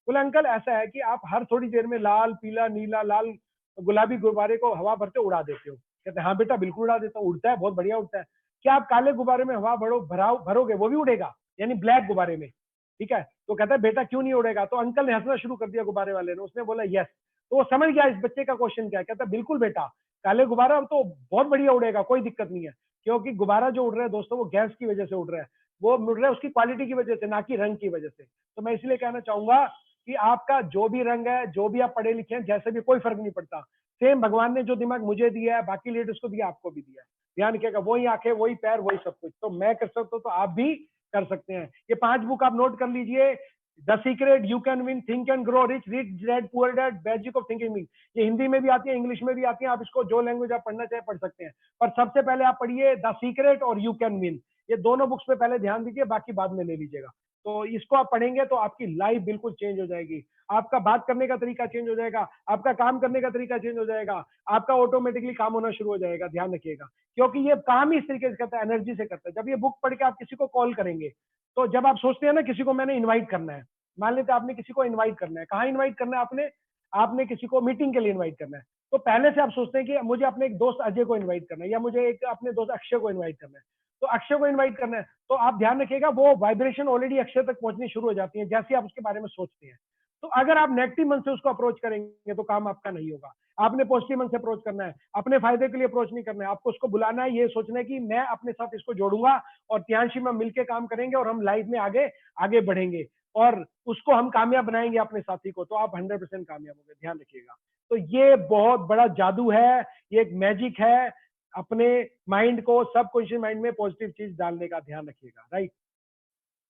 S1: बोले अंकल ऐसा है कि आप हर थोड़ी देर में लाल, पीला, नीला, लाल, गुलाबी गुब्बारे को हवा भरते उड़ा देते हो। कहते हैं हाँ बेटा बिल्कुल उड़ा देता हूँ, उड़ता है, बहुत बढ़िया उड़ता है। क्या आप काले गुब्बारे में हवा भरोगे, वो भी उड़ेगा, यानी ब्लैक गुब्बारे में? ठीक है। तो कहता है बेटा क्यों नहीं उड़ेगा? तो अंकल ने हंसना शुरू कर दिया गुब्बारे वाले ने। उसने बोला यस। तो वो समझ गया इस बच्चे का क्वेश्चन क्या है। कहता है बिल्कुल बेटा, काले गुब्बारा तो बहुत बढ़िया उड़ेगा, कोई दिक्कत नहीं है। क्योंकि गुब्बारा जो उड़ रहा है दोस्तों, वो गैस की वजह से उड़ रहा है, वो उड़ रहा है उसकी क्वालिटी की वजह से, ना कि रंग की वजह से। तो मैं इसलिए कहना चाहूंगा कि आपका जो भी रंग है, जो भी आप पढ़े लिखे हैं, जैसे भी, कोई फर्क नहीं पड़ता। सेम भगवान ने जो दिमाग मुझे दिया है, बाकी लीडर्स को दिया, आपको भी दिया है। ध्यान रखिएगा, वही आंखें, वही पैर, वही सब कुछ। तो मैं कर सकता हूँ तो आप भी कर सकते हैं। ये 5 बुक आप नोट कर लीजिए, the secret, you can win, think and grow rich, rich dad poor dad, magic of thinking win. ये हिंदी में भी आती है, इंग्लिश में भी आती है, आप इसको जो लैंग्वेज आप पढ़ना चाहे पढ़ सकते हैं। पर सबसे पहले आप पढ़िए द सीक्रेट और यू कैन विन। ये दोनों बुक्स पे पहले ध्यान दीजिए, बाकी बाद में ले लीजिएगा। तो इसको आप पढ़ेंगे तो आपकी लाइफ बिल्कुल चेंज हो जाएगी। आपका बात करने का तरीका चेंज हो जाएगा, आपका काम करने का तरीका चेंज हो जाएगा, आपका ऑटोमेटिकली काम होना शुरू हो जाएगा। ध्यान रखिएगा, क्योंकि ये काम ही इस तरीके से करता है, एनर्जी से करता है। जब ये बुक पढ़ के आप किसी को कॉल करेंगे, तो जब आप सोचते हैं ना किसी को मैंने इन्वाइट करना है, मान लेते आपने किसी को इन्वाइट करना है, कहाँ इन्वाइट करना है आपने, आपने किसी को मीटिंग के लिए इन्वाइट करना है, तो पहले से आप सोचते हैं कि मुझे अपने एक दोस्त अजय को इन्वाइट करना है, या मुझे एक अपने दोस्त अक्षय को इन्वाइट करना है। तो अक्षय को इन्वाइट करना है, तो आप ध्यान रखिएगा वो वाइब्रेशन ऑलरेडी अक्षय तक पहुंचनी शुरू हो जाती है जैसे आप उसके बारे में सोचते हैं। तो अगर आप नेगेटिव मन से उसको अप्रोच करेंगे तो काम आपका नहीं होगा। आपने पॉजिटिव मन से अप्रोच करना है, अपने फायदे के लिए अप्रोच नहीं करना है, आपको उसको बुलाना है, ये सोचना है कि मैं अपने साथ इसको जोड़ूंगा और तियांशी में मिलकर काम करेंगे और हम लाइफ में आगे आगे बढ़ेंगे और उसको हम कामयाब बनाएंगे अपने साथी को, तो आप 100% कामयाब होंगे। ध्यान रखिएगा। तो ये बहुत बड़ा जादू है, ये एक मैजिक है, अपने माइंड को सबकॉन्शियस माइंड में पॉजिटिव चीज डालने का। ध्यान रखिएगा। राइट,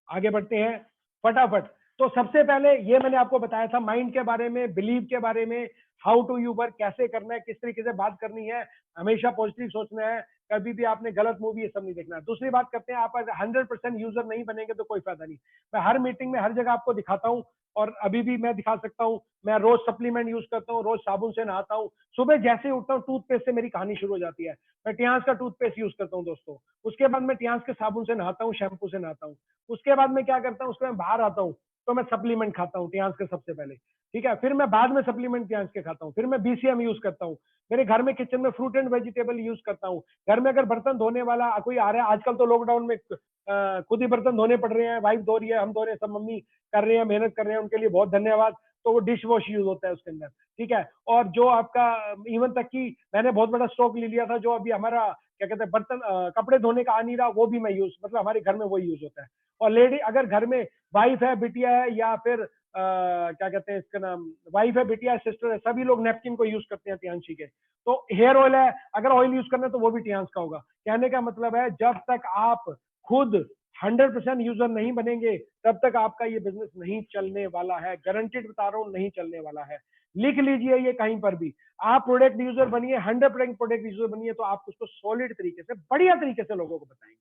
S1: आगे बढ़ते हैं फटाफट। तो सबसे पहले ये मैंने आपको बताया था माइंड के बारे में, बिलीव के बारे में, हाउ टू यू वर्क, कैसे करना है, किस तरीके से बात करनी है, हमेशा पॉजिटिव सोचना है, कभी भी आपने गलत मूवी ये सब नहीं देखना है। दूसरी बात करते हैं, आप अगर 100% यूजर नहीं बनेंगे तो कोई फायदा नहीं। मैं हर मीटिंग में हर जगह आपको दिखाता हूँ और अभी भी मैं दिखा सकता हूँ। मैं रोज सप्लीमेंट यूज करता हूँ, रोज साबुन से नहाता हूँ, सुबह जैसे ही उठता हूँ टूथपेस्ट से मेरी कहानी शुरू हो जाती है। मैं टियांस का टूथपेस्ट यूज करता हूँ दोस्तों, उसके बाद मैं टियांस के साबुन से नहाता हूँ, शैम्पू से नहाता हूँ। उसके बाद मैं क्या करता हूँ, उसके बाद बाहर आता हूँ तो मैं सप्लीमेंट खाता हूँ टियांस के सबसे पहले, ठीक है। फिर मैं बाद में सप्लीमेंट टियांस के खाता हूँ, फिर मैं बीसीएम यूज करता हूँ। मेरे घर में किचन में फ्रूट एंड वेजिटेबल यूज करता हूँ। घर में अगर बर्तन धोने वाला कोई आ रहा है, आजकल तो लॉकडाउन में खुद ही बर्तन धोने पड़ रहे हैं, वाइफ धो रही है, हम धो रहे हैं, सब मम्मी कर रहे हैं, मेहनत कर रहे हैं, उनके लिए बहुत धन्यवाद। तो वो डिश वॉश यूज होता है उसके अंदर, ठीक है। और जो आपका इवन तक कि मैंने बहुत बड़ा स्टॉक ले लिया था, जो अभी हमारा क्या कहते हैं बर्तन कपड़े धोने का आ नहीं रहा, वो भी मैं यूज, मतलब हमारे घर में वो यूज होता है। और लेडी अगर घर में वाइफ है, बिटिया है, या फिर क्या कहते हैं इसका नाम, वाइफ है, बिटिया है, सिस्टर है, सभी लोग नैपकिन को यूज करते हैं टियांशी के। तो हेयर ऑयल है, अगर ऑयल यूज करना है तो वो भी टियांस का होगा। कहने का मतलब है जब तक आप खुद 100% यूजर नहीं बनेंगे तब तक आपका ये बिजनेस नहीं चलने वाला है। गारंटेड बता रहा हूं, नहीं चलने वाला है। लिख लीजिए ये कहीं पर भी, आप प्रोडक्ट यूजर बनिए, 100% प्रोडक्ट यूजर बनिए, तो आप उसको सॉलिड तरीके से, बढ़िया तरीके से लोगों को बताएंगे।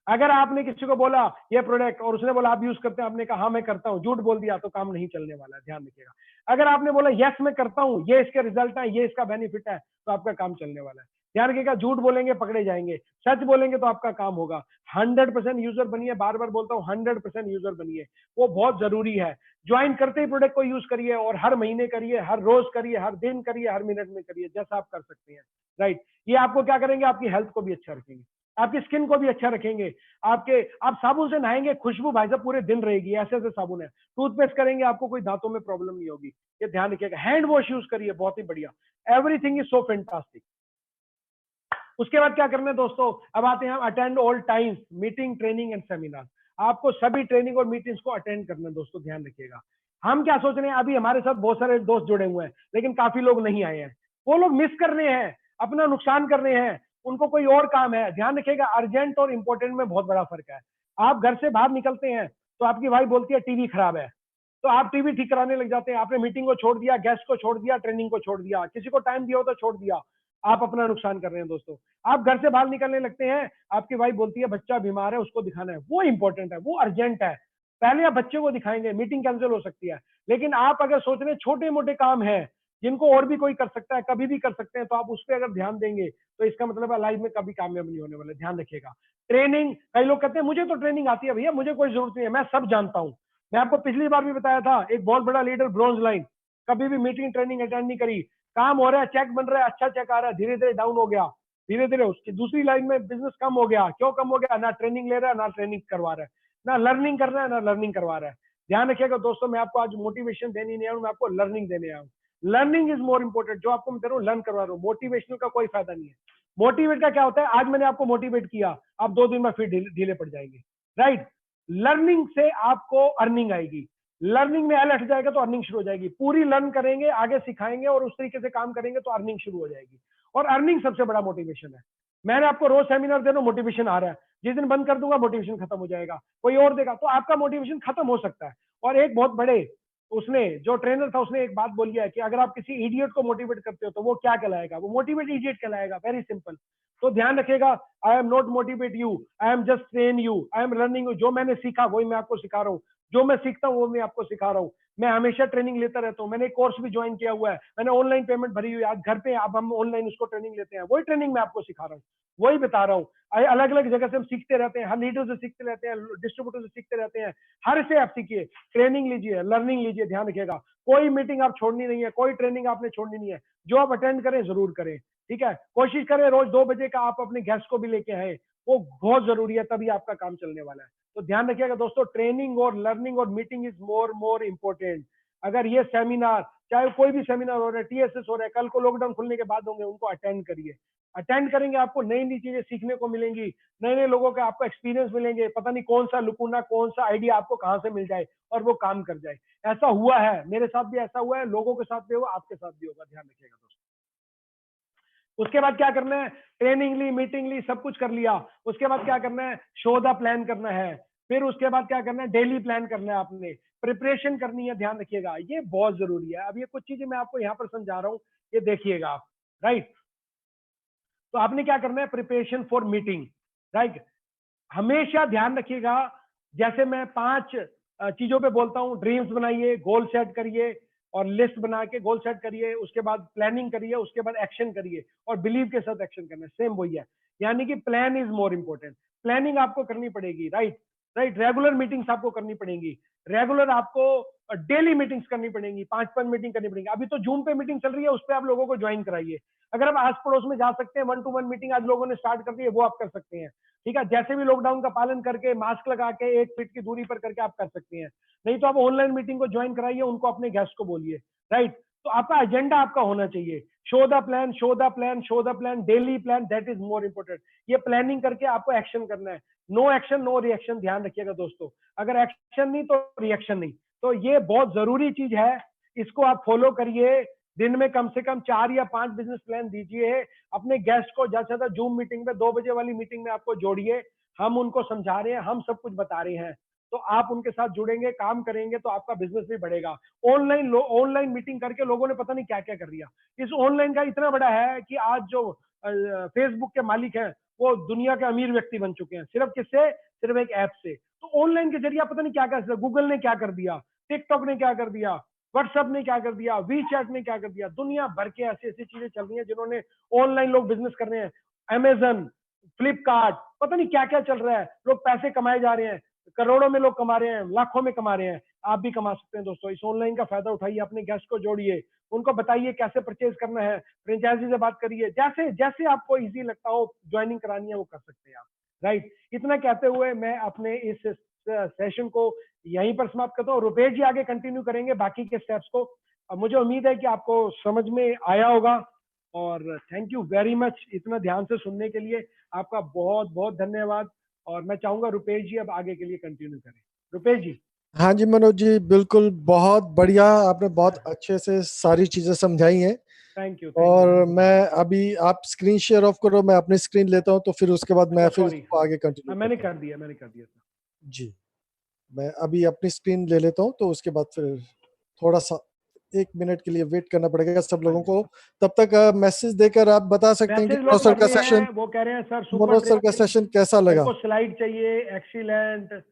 S1: अगर आपने किसी को बोला ये प्रोडक्ट और उसने बोला आप यूज करते हैं, आपने कहा हाँ मैं करता हूँ, झूठ बोल दिया, तो काम नहीं चलने वाला है। ध्यान रखिएगा। अगर आपने बोला यस मैं करता हूँ, ये इसके रिजल्ट है, ये इसका बेनिफिट है, तो आपका काम चलने वाला है। ध्यान रखिएगा, झूठ बोलेंगे पकड़े जाएंगे, सच बोलेंगे तो आपका काम होगा। 100% यूजर बनिए, बार बार बोलता हूँ 100% यूजर बनिए, वो बहुत जरूरी है। ज्वाइन करते ही प्रोडक्ट को यूज करिए और हर महीने करिए, हर रोज करिए, हर दिन करिए, हर मिनट में करिए, जैसा आप कर सकते हैं। राइट, ये आपको क्या करेंगे, आपकी हेल्थ को भी अच्छा रखेंगे, आपकी स्किन को भी अच्छा रखेंगे। आप साबुन से नहाएंगे, खुशबू भाई साहब पूरे दिन रहेगी, ऐसे ऐसे साबुन है। टूथपेस्ट करेंगे, आपको कोई दांतों में प्रॉब्लम नहीं होगी, ये ध्यान रखिएगा। हैंड वॉश यूज करिए, बहुत ही बढ़िया, एवरीथिंग इज सो फैंटास्टिक। उसके बाद क्या करना है दोस्तों, अब आते हैं हम attend all times meeting, training and seminar. आपको सभी ट्रेनिंग और मीटिंग्स को अटेंड करना है दोस्तों। ध्यान रखिएगा, हम क्या सोच रहे हैं, अभी हमारे साथ बहुत सारे दोस्त जुड़े हुए हैं लेकिन काफी लोग नहीं आए हैं। वो लोग मिस कर रहे हैं, अपना नुकसान कर रहे हैं, उनको कोई और काम है। ध्यान रखिएगा, अर्जेंट और इंपॉर्टेंट में बहुत बड़ा फर्क है। आप घर से बाहर निकलते हैं तो आपकी वाइफ बोलती है टीवी खराब है, तो आप टीवी ठीक कराने लग जाते हैं। आपने मीटिंग को छोड़ दिया, गेस्ट को छोड़ दिया, ट्रेनिंग को छोड़ दिया, किसी को टाइम दिया हो तो छोड़ दिया, आप अपना नुकसान कर रहे हैं दोस्तों। आप घर से बाहर निकलने लगते हैं, आपकी वाइफ बोलती है बच्चा बीमार है, उसको दिखाना है, वो इंपॉर्टेंट है, वो अर्जेंट है, पहले आप बच्चे को दिखाएंगे, मीटिंग कैंसिल हो सकती है। लेकिन आप अगर सोच रहे हैं छोटे मोटे काम है जिनको और भी कोई कर सकता है, कभी भी कर सकते हैं, तो आप उस पर अगर ध्यान देंगे तो इसका मतलब है लाइफ में कभी कामयाब नहीं होने वाले। ध्यान रखिएगा। ट्रेनिंग, कई लोग कहते हैं मुझे तो ट्रेनिंग आती है भैया, मुझे कोई जरूरत नहीं है, मैं सब जानता हूं। मैं आपको पिछली बार भी बताया था, एक बहुत बड़ा लीडर ब्रॉन्ज लाइन, कभी भी मीटिंग ट्रेनिंग अटेंड नहीं करी, काम हो रहा है, चेक बन रहा है, अच्छा चेक आ रहा है, धीरे धीरे डाउन हो गया, धीरे धीरे उसकी दूसरी लाइन में बिजनेस कम हो गया। क्यों कम हो गया, ना ट्रेनिंग ले रहा है, ना ट्रेनिंग करवा रहा है, ना लर्निंग कर रहा है, ना लर्निंग करवा रहा है। ध्यान रखिएगा दोस्तों, मैं आपको आज मोटिवेशन देने नहीं आया हूं, मैं आपको लर्निंग देने आया हूं। Learning is more important. जो आपको मैं कह रहा हूँ लर्न करवा रहा हूँ, मोटिवेशनल का कोई फायदा नहीं है। मोटिवेट का क्या होता है, आज मैंने आपको मोटिवेट किया, आप 2 दिन में फिर ढीले पड़ जाएंगे। राइट, लर्निंग से आपको अर्निंग आएगी, लर्निंग में एल हट जाएगा तो अर्निंग शुरू हो जाएगी। पूरी लर्न करेंगे, आगे सिखाएंगे और उस तरीके से काम करेंगे तो अर्निंग शुरू हो जाएगी। और अर्निंग सबसे बड़ा मोटिवेशन है। मैंने आपको रोज सेमिनार दे रहा हूं, मोटिवेशन आ रहा है, जिस दिन बंद कर दूंगा मोटिवेशन खत्म हो जाएगा, कोई और देगा, तो आपका मोटिवेशन खत्म हो सकता है। और एक बहुत बड़े उसने जो ट्रेनर था उसने एक बात बोली है कि अगर आप किसी इडियट को मोटिवेट करते हो तो वो क्या कहलाएगा, वो मोटिवेट इडियट कहलाएगा, वेरी सिंपल। तो ध्यान रखिएगा, I am not motivate you, I am just train you, I am learning you. जो मैंने सीखा वही मैं आपको सिखा रहा हूँ, जो मैं सीखता हूँ वो मैं आपको सिखा रहा हूँ। मैं हमेशा ट्रेनिंग लेता रहता हूँ, मैंने कोर्स भी ज्वाइन किया हुआ है, मैंने ऑनलाइन पेमेंट भरी हुई है, आज घर पे अब हम ऑनलाइन उसको ट्रेनिंग लेते हैं, वही ट्रेनिंग मैं आपको सिखा रहा हूँ, वही बता रहा हूँ। अलग अलग जगह से हम सीखते रहते हैं, हर लीडर से सीखते रहते हैं, डिस्ट्रीब्यूटर से सीखते रहते हैं, हर से आप सीखिए, ट्रेनिंग लीजिए, लर्निंग लीजिए। ध्यान रखिएगा, कोई मीटिंग आप छोड़नी नहीं है, कोई ट्रेनिंग आपने छोड़नी नहीं है, जो आप अटेंड करें जरूर करें। ठीक है, कोशिश करें रोज 2 बजे का आप अपने गेस्ट को भी लेके आए, वो बहुत जरूरी है, तभी आपका काम चलने वाला है। तो ध्यान रखिएगा दोस्तों, ट्रेनिंग और लर्निंग और मीटिंग इज मोर इंपॉर्टेंट। अगर ये सेमिनार, चाहे कोई भी सेमिनार हो रहा है, टीएसएस हो रहा है, कल को लॉकडाउन खुलने के बाद होंगे, उनको अटेंड करिए। अटेंड करेंगे, आपको नई नई चीजें सीखने को मिलेंगी, नए नए लोगों के आपको एक्सपीरियंस मिलेंगे, पता नहीं कौन सा लुकुना, कौन सा आइडिया आपको कहां से मिल जाए और वो काम कर जाए। ऐसा हुआ है, मेरे साथ भी ऐसा हुआ है, लोगों के साथ भी हुआ, आपके साथ भी होगा, ध्यान रखिएगा दोस्तों। उसके बाद क्या करना है, ट्रेनिंग ली, मीटिंग ली, सब कुछ कर लिया, उसके बाद क्या करना है, शो द प्लान करना है। फिर उसके बाद क्या करना है, डेली प्लान करना है, आपने प्रिपरेशन करनी है। ध्यान रखिएगा, ये बहुत जरूरी है। अब ये कुछ चीजें मैं आपको यहाँ पर समझा रहा हूँ, ये देखिएगा आप, राइट। तो आपने क्या करना है, प्रिपरेशन फॉर मीटिंग, राइट। हमेशा ध्यान रखिएगा, जैसे मैं 5 चीजों पे बोलता हूँ, ड्रीम्स बनाइए, गोल सेट करिए और लिस्ट बना के गोल सेट करिए, उसके बाद प्लानिंग करिए, उसके बाद एक्शन करिए और बिलीव के साथ एक्शन करना है, सेम वही है। यानी कि plan is more important, planning आपको करनी पड़ेगी, राइट राइट। रेगुलर मीटिंग्स आपको करनी पड़ेंगी, रेगुलर आपको डेली मीटिंग्स करनी पड़ेंगी, 5 मीटिंग करनी पड़ेगी। अभी तो जूम पे मीटिंग चल रही है, उस पर आप लोगों को ज्वाइन कराइए। अगर आप आस पड़ोस में जा सकते हैं, 1-to-1 मीटिंग आज लोगों ने स्टार्ट कर दी है, वो आप कर सकते हैं। ठीक है, जैसे भी लॉकडाउन का पालन करके, मास्क लगा के, 1 फीट की दूरी पर करके आप कर सकते हैं। नहीं तो आप ऑनलाइन मीटिंग को ज्वाइन कराइए, उनको अपने गेस्ट को बोलिए, राइट। तो आपका एजेंडा आपका होना चाहिए, show the plan, show the plan, show the plan, daily plan, that is more important. ये प्लानिंग करके आपको एक्शन करना है, नो एक्शन नो रिएक्शन, ध्यान रखिएगा दोस्तों। अगर एक्शन नहीं तो रिएक्शन नहीं, तो ये बहुत जरूरी चीज है, इसको आप फॉलो करिए। दिन में कम से कम 4 या 5 बिजनेस प्लान दीजिए अपने गेस्ट को, ज्यादा से ज्यादा जूम मीटिंग में 2 बजे वाली मीटिंग में आपको जोड़िए। हम उनको समझा रहे हैं, हम सब कुछ बता रहे हैं, तो आप उनके साथ जुड़ेंगे, काम करेंगे, तो आपका बिजनेस भी बढ़ेगा। ऑनलाइन मीटिंग करके लोगों ने पता नहीं क्या क्या कर लिया। इस ऑनलाइन का इतना बड़ा है कि आज जो फेसबुक के मालिक हैं, वो दुनिया के अमीर व्यक्ति बन चुके हैं, सिर्फ किससे, सिर्फ एक ऐप से। तो ऑनलाइन के जरिए पता नहीं क्या क्या, गूगल ने क्या कर दिया, टिकटॉक ने क्या कर दिया, व्हाट्सएप ने क्या कर दिया, वी चैट ने क्या कर दिया, दुनिया भर के ऐसी ऐसी चीजें चल रही हैं जिन्होंने ऑनलाइन लोग बिजनेस कर रहे हैं। अमेजन, फ्लिपकार्ट, पता नहीं क्या क्या चल रहा है, लोग पैसे कमाए जा रहे हैं, करोड़ों में लोग कमा रहे हैं, लाखों में कमा रहे हैं। आप भी कमा सकते हैं दोस्तों, इस ऑनलाइन का फायदा उठाइए, अपने गेस्ट को जोड़िए, उनको बताइए कैसे परचेज करना है, फ्रेंचाइजी से बात करिए, जैसे जैसे आपको इजी लगता हो ज्वाइनिंग करानी है वो कर सकते हैं आप, राइट। इतना कहते हुए मैं अपने इस सेशन को यहीं पर समाप्त करता हूँ। रुपेश जी आगे कंटिन्यू करेंगे बाकी के स्टेप्स को। अब मुझे उम्मीद है कि आपको समझ में आया होगा, और थैंक यू वेरी मच इतना ध्यान से सुनने के लिए, आपका बहुत बहुत धन्यवाद। और मैं चाहूंगा रुपेश जी अब आगे के लिए कंटिन्यू करें। रुपेश जी।
S2: हाँ जी मनोज जी, बिल्कुल, बहुत बढ़िया, आपने बहुत अच्छे से सारी चीजें समझाई हैं।
S1: थैंक यू
S2: और मैं अभी, आप स्क्रीन शेयर ऑफ करो, मैं अपनी स्क्रीन लेता हूँ, तो फिर उसके बाद मैं
S1: अच्छा
S2: फिर
S1: सॉरी,
S2: इसको आगे कंटिन्यू
S1: मैंने
S2: करता हूँ।
S1: कर दिया, मैंने कर दिया सर।
S2: जी, मैं अभी अपनी स्क्रीन ले लेता हूँ, तो उसके बाद फिर थोड़ा सा 1 मिनट के लिए वेट करना पड़ेगा सब
S1: हाँ
S2: लोगों
S1: जी,
S2: को। तब तक मैसेज देकर आप बता सकते हैं कि
S1: मैसेज
S2: मनोज
S1: लोग
S2: सर
S1: भर
S2: का
S1: रहे
S2: सेशन
S1: हैं, वो कह रहे हैं सर सुपर
S2: मनोज सर का
S1: ट्रेनिंग,
S2: सेशन कैसा
S1: मेरे
S2: लगा।
S1: को स्लाइड चाहिए, एक्सीलेंट,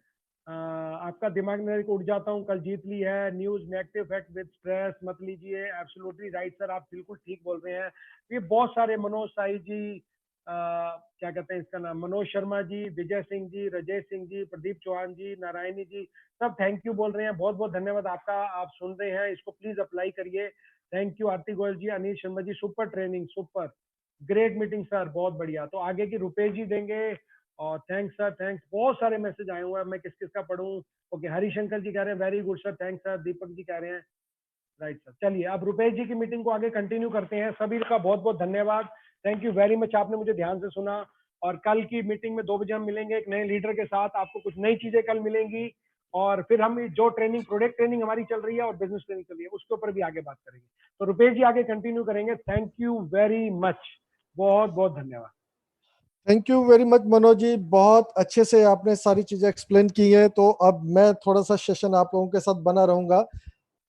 S1: आपका दिमाग मेरे को उड़ जाता हूँ, कल जीत ली है, news negative fact with stress मत लीजिए, एब्सोल्युटली राइट सर, आप बिल्कुल ठीक बोल रहे हैं। ये बहुत सारे, मनोज साई जी, क्या कहते हैं इसका नाम, मनोज शर्मा जी, विजय सिंह जी, राजेश सिंह जी, प्रदीप चौहान जी, नारायणी जी, सब थैंक यू बोल रहे हैं, बहुत बहुत धन्यवाद आपका, आप सुन रहे हैं, इसको प्लीज अप्लाई करिए। Thank you Aarti Goyal ji, Anil Sharma ji, super training, super great meeting sir, बहुत बढ़िया। तो आगे की रुपेश जी देंगे। और थैंक्स सर, थैंक्स, बहुत सारे मैसेज आए हुए हैं, मैं किस किस का पढ़ूं। ओके, हरिशंकर जी कह रहे हैं very good sir, thanks sir, Deepak ji कह रहे हैं, राइट सर। चलिए अब रुपेश जी की मीटिंग को आगे कंटिन्यू करते हैं। सभी का बहुत बहुत धन्यवाद, थैंक यू वेरी मच, आपने मुझे ध्यान से सुना। और कल की मीटिंग में 2 बजे हम मिलेंगे एक नए लीडर के साथ, आपको कुछ नई चीजें कल मिलेंगी। और फिर हम जो ट्रेनिंग, प्रोडक्ट ट्रेनिंग हमारी चल रही है और बिजनेस ट्रेनिंग चल रही है, उसके ऊपर भी आगे बात करेंगे। तो रुपेश जी आगे कंटिन्यू करेंगे, थैंक यू वेरी मच, बहुत बहुत धन्यवाद।
S2: Thank you very much Manoj ji, बहुत अच्छे से आपने सारी चीजें एक्सप्लेन की हैं। तो अब मैं थोड़ा सा सेशन आप लोगों के साथ बना रहूंगा।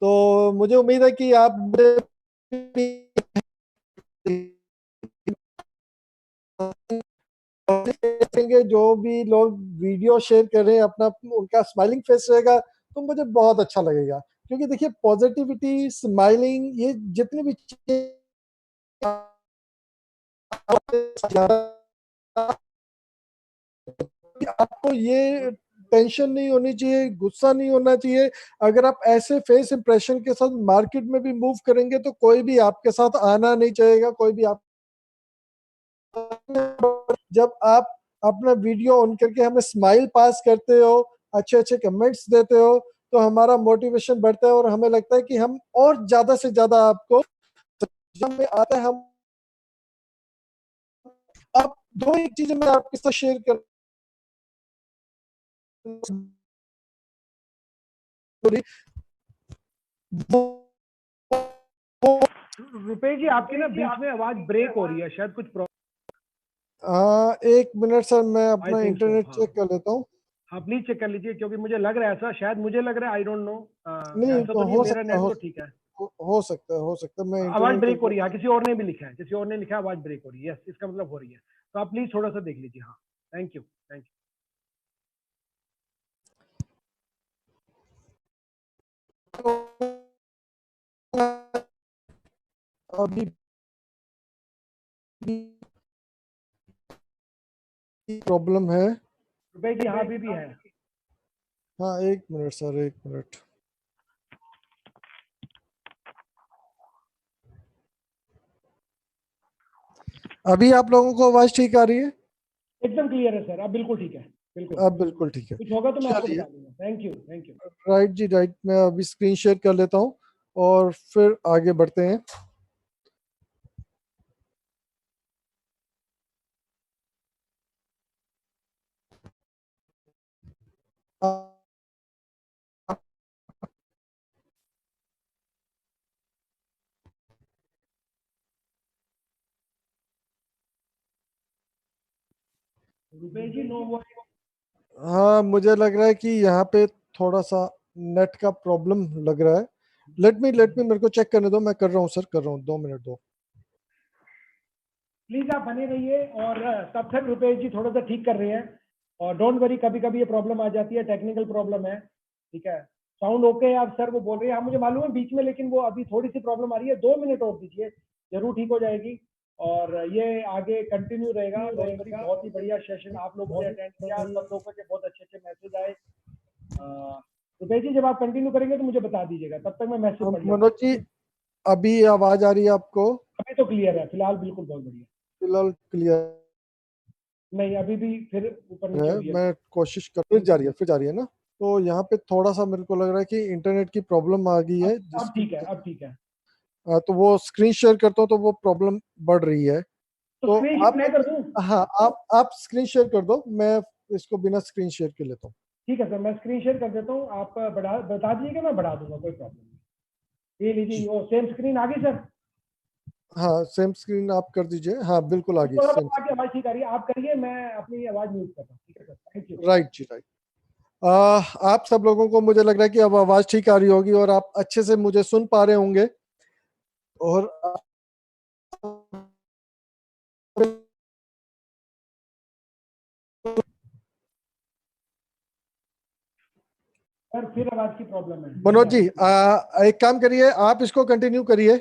S2: तो मुझे उम्मीद है कि आप देखेंगे जो भी लोग वीडियो शेयर कर रहे हैं अपना, उनका स्माइलिंग फेस रहेगा तो मुझे बहुत अच्छा लगेगा। क्योंकि देखिए पॉजिटिविटी, स्माइलिंग, ये जितनी भी चीजें आपको ये टेंशन नहीं होनी चाहिए, गुस्सा नहीं होना चाहिए। अगर आप ऐसे फेस इंप्रेशन के साथ मार्केट में भी मूव करेंगे तो कोई भी आपके साथ आना नहीं चाहेगा, कोई भी आप जब आप अपना वीडियो ऑन करके हमें स्माइल पास करते हो, अच्छे अच्छे कमेंट्स देते हो, तो हमारा मोटिवेशन बढ़ता है और हमें लगता है कि हम और ज्यादा से ज्यादा आपको में आता है। हम अब दो एक चीजें मैं आपके साथ शेयर कर
S1: रुपेश जी, आपकी ना बीच में आवाज ब्रेक हो रही है, शायद कुछ प्रॉब्लम।
S2: एक मिनट सर, मैं
S1: आई
S2: अपना
S1: थिंक सो,
S2: इंटरनेट
S1: हाँ।
S2: चेक कर लेता हूँ।
S1: हाँ प्लीज चेक कर लीजिए, क्योंकि मुझे लग रहा है ऐसा, शायद मुझे लग रहा है, आई डोंट नो।
S2: नहीं,
S1: ऐसा तो नहीं है,
S2: हो
S1: मेरा
S2: सकता
S1: नेट
S2: हो
S1: तो ठीक है।
S2: हो सकता है, हो सकता है। मैं
S1: आवाज
S2: इंटरनेट
S1: ब्रेक हो
S2: चेक
S1: रही है, हाँ, किसी और ने भी लिखा है, किसी और ने लिखा है आवाज ब्रेक हो रही है, यस, इसका मतलब हो रही है। तो आप प्लीज थोड़ा सा देख लीजिए, हाँ। थैंक यू, थैंक
S2: अभी प्रॉब्लम है।
S1: यू। रुपेश जी, हाँ, अभी भी है।
S2: हाँ, एक मिनट सर, एक मिनट। अभी आप लोगों को आवाज ठीक आ रही है?
S1: एकदम क्लियर है सर, अब बिल्कुल ठीक है, बिल्कुल।
S2: अब बिल्कुल ठीक है।
S1: कुछ होगा तो मैं आपको
S2: चलिए,
S1: बता दूंगा। Thank you, thank you.
S2: Right ji, right. मैं अभी स्क्रीन शेयर कर लेता हूँ और फिर आगे बढ़ते हैं।
S1: रुपेश जी, नो वो।
S2: हाँ, मुझे लग रहा है कि यहाँ पे थोड़ा सा नेट का प्रॉब्लम लग रहा है। लेट मी मेरे को चेक करने दो। मैं कर रहा हूँ सर, कर रहा हूँ, 2 मिनट दो।
S1: प्लीज आप बने रहिए, और तब तक रुपेश जी थोड़ा सा ठीक कर रहे हैं। और डोंट वरी, कभी कभी ये प्रॉब्लम आ जाती है, टेक्निकल प्रॉब्लम है, ठीक है। साउंड ओके है, आप सर वो बोल रहे हैं, हाँ मुझे मालूम है बीच में, लेकिन वो अभी थोड़ी सी प्रॉब्लम आ रही है, 2 मिनट और दीजिए, जरूर ठीक हो जाएगी। और ये आगे कंटिन्यू रहेगा, डोंट वरी। बहुत ही बढ़िया सेशन आप लोगों ने अटेंड किया, सब लोगों के बहुत अच्छे अच्छे मैसेज आए। रुपेश जी, जब आप कंटिन्यू करेंगे तो मुझे बता दीजिएगा, तब तक मैं मैसेज पढ़ लेता
S2: मनोज जी,
S1: हूँ।
S2: अभी आवाज आ रही है आपको?
S1: अभी तो क्लियर है, फिलहाल बिल्कुल बहुत बढ़िया।
S2: फिलहाल क्लियर
S1: नहीं, अभी भी फिर ऊपर नीचे
S2: है।
S1: हो रही है।
S2: मैं कोशिश कर, फिर जा रही है, फिर जा रही है ना? तो यहाँ पे थोड़ा सा मेरे को लग रहा है कि इंटरनेट की प्रॉब्लम आ गई है,
S1: अब
S2: जिसकी
S1: ठीक है, अब ठीक है।
S2: तो वो स्क्रीन शेयर करता हूँ तो वो प्रॉब्लम बढ़ रही है।
S1: तो
S2: तो
S1: स्क्रीन शेयर
S2: आप,
S1: मैं कर दूं?
S2: हाँ, आप स्क्रीन शेयर कर दो, मैं इसको बिना स्क्रीन शेयर के लेता हूँ।
S1: ठीक है सर, मैं स्क्रीन शेयर कर देता हूँ, आप बढ़ा बता दीजिएगा, मैं बढ़ा दूंगा, कोई प्रॉब्लम नहीं। ये लीजिए,
S2: जी,
S1: वो सेम स्क्रीन आ गई सर।
S2: हाँ, सेम स्क्रीन आप कर दीजिए। हाँ, बिल्कुल आ गई
S1: थोड़ा
S2: सेम।
S1: बहुत आगे आवाज ठीक आ रही है, आप करिए, मैं अपनी आवाज म्यूट करता हूँ, ठीक है sir, thank you.
S2: Right ji, right. आप सब लोगों को मुझे लग रहा है कि अब आवाज ठीक आ रही होगी और आप अच्छे से मुझे सुन पा रहे होंगे। और
S1: सर फिर आवाज की प्रॉब्लम है,
S2: मनोज
S1: नहीं आ
S2: जी,
S1: रही।
S2: एक काम करिए, आप इसको कंटिन्यू करिए।
S1: हाँ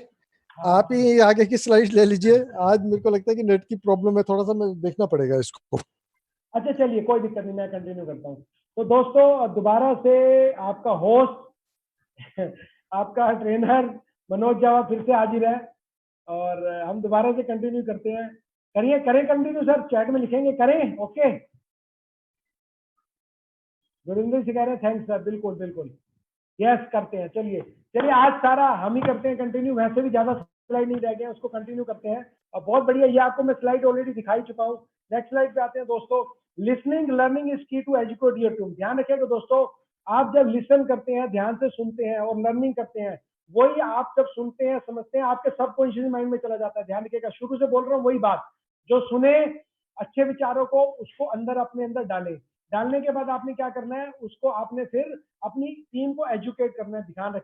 S1: हाँ
S2: आप
S1: हाँ।
S2: ही आगे की स्लाइड ले लीजिए। आज मेरे को लगता है कि नेट की प्रॉब्लम है, थोड़ा सा मैं देखना पड़ेगा इसको।
S1: अच्छा चलिए, कोई दिक्कत नहीं, मैं कंटिन्यू करता हूँ। तो दोस्तों, दोबारा से आपका होस्ट आपका ट्रेनर मनोज जावा फिर से हाजिर है, और हम दोबारा से कंटिन्यू करते हैं। करिए, करें कंटिन्यू सर, चैट में लिखेंगे, करें, ओके। गुरिंदर से कह रहे हैं थैंक्स सर, बिल्कुल बिल्कुल, यस करते हैं। चलिए चलिए, आज सारा हम ही करते हैं कंटिन्यू, वैसे भी ज्यादा स्लाइड नहीं रह गए, उसको कंटिन्यू करते हैं। और बहुत बढ़िया, ये आपको मैं स्लाइड ऑलरेडी दिखाई चुका हूँ। नेक्स्ट स्लाइड पे आते हैं दोस्तों। लिसनिंग लर्निंग इज की टू एजुकेट योर टूम। ध्यान रखिएगा दोस्तों, आप जब लिसन करते हैं, ध्यान से सुनते हैं और लर्निंग करते हैं, वही आप जब सुनते हैं, समझते हैं, आपके सबकॉन्शियस माइंड में चला जाता है। ध्यान रखिएगा, शुरू से बोल रहा हूँ वही बात, जो सुने अच्छे विचारों को, उसको अंदर, अपने अंदर डालें। डालने के बाद आपने क्या करना है, उसको आपने फिर अपनी टीम को एजुकेट करना है। ध्यान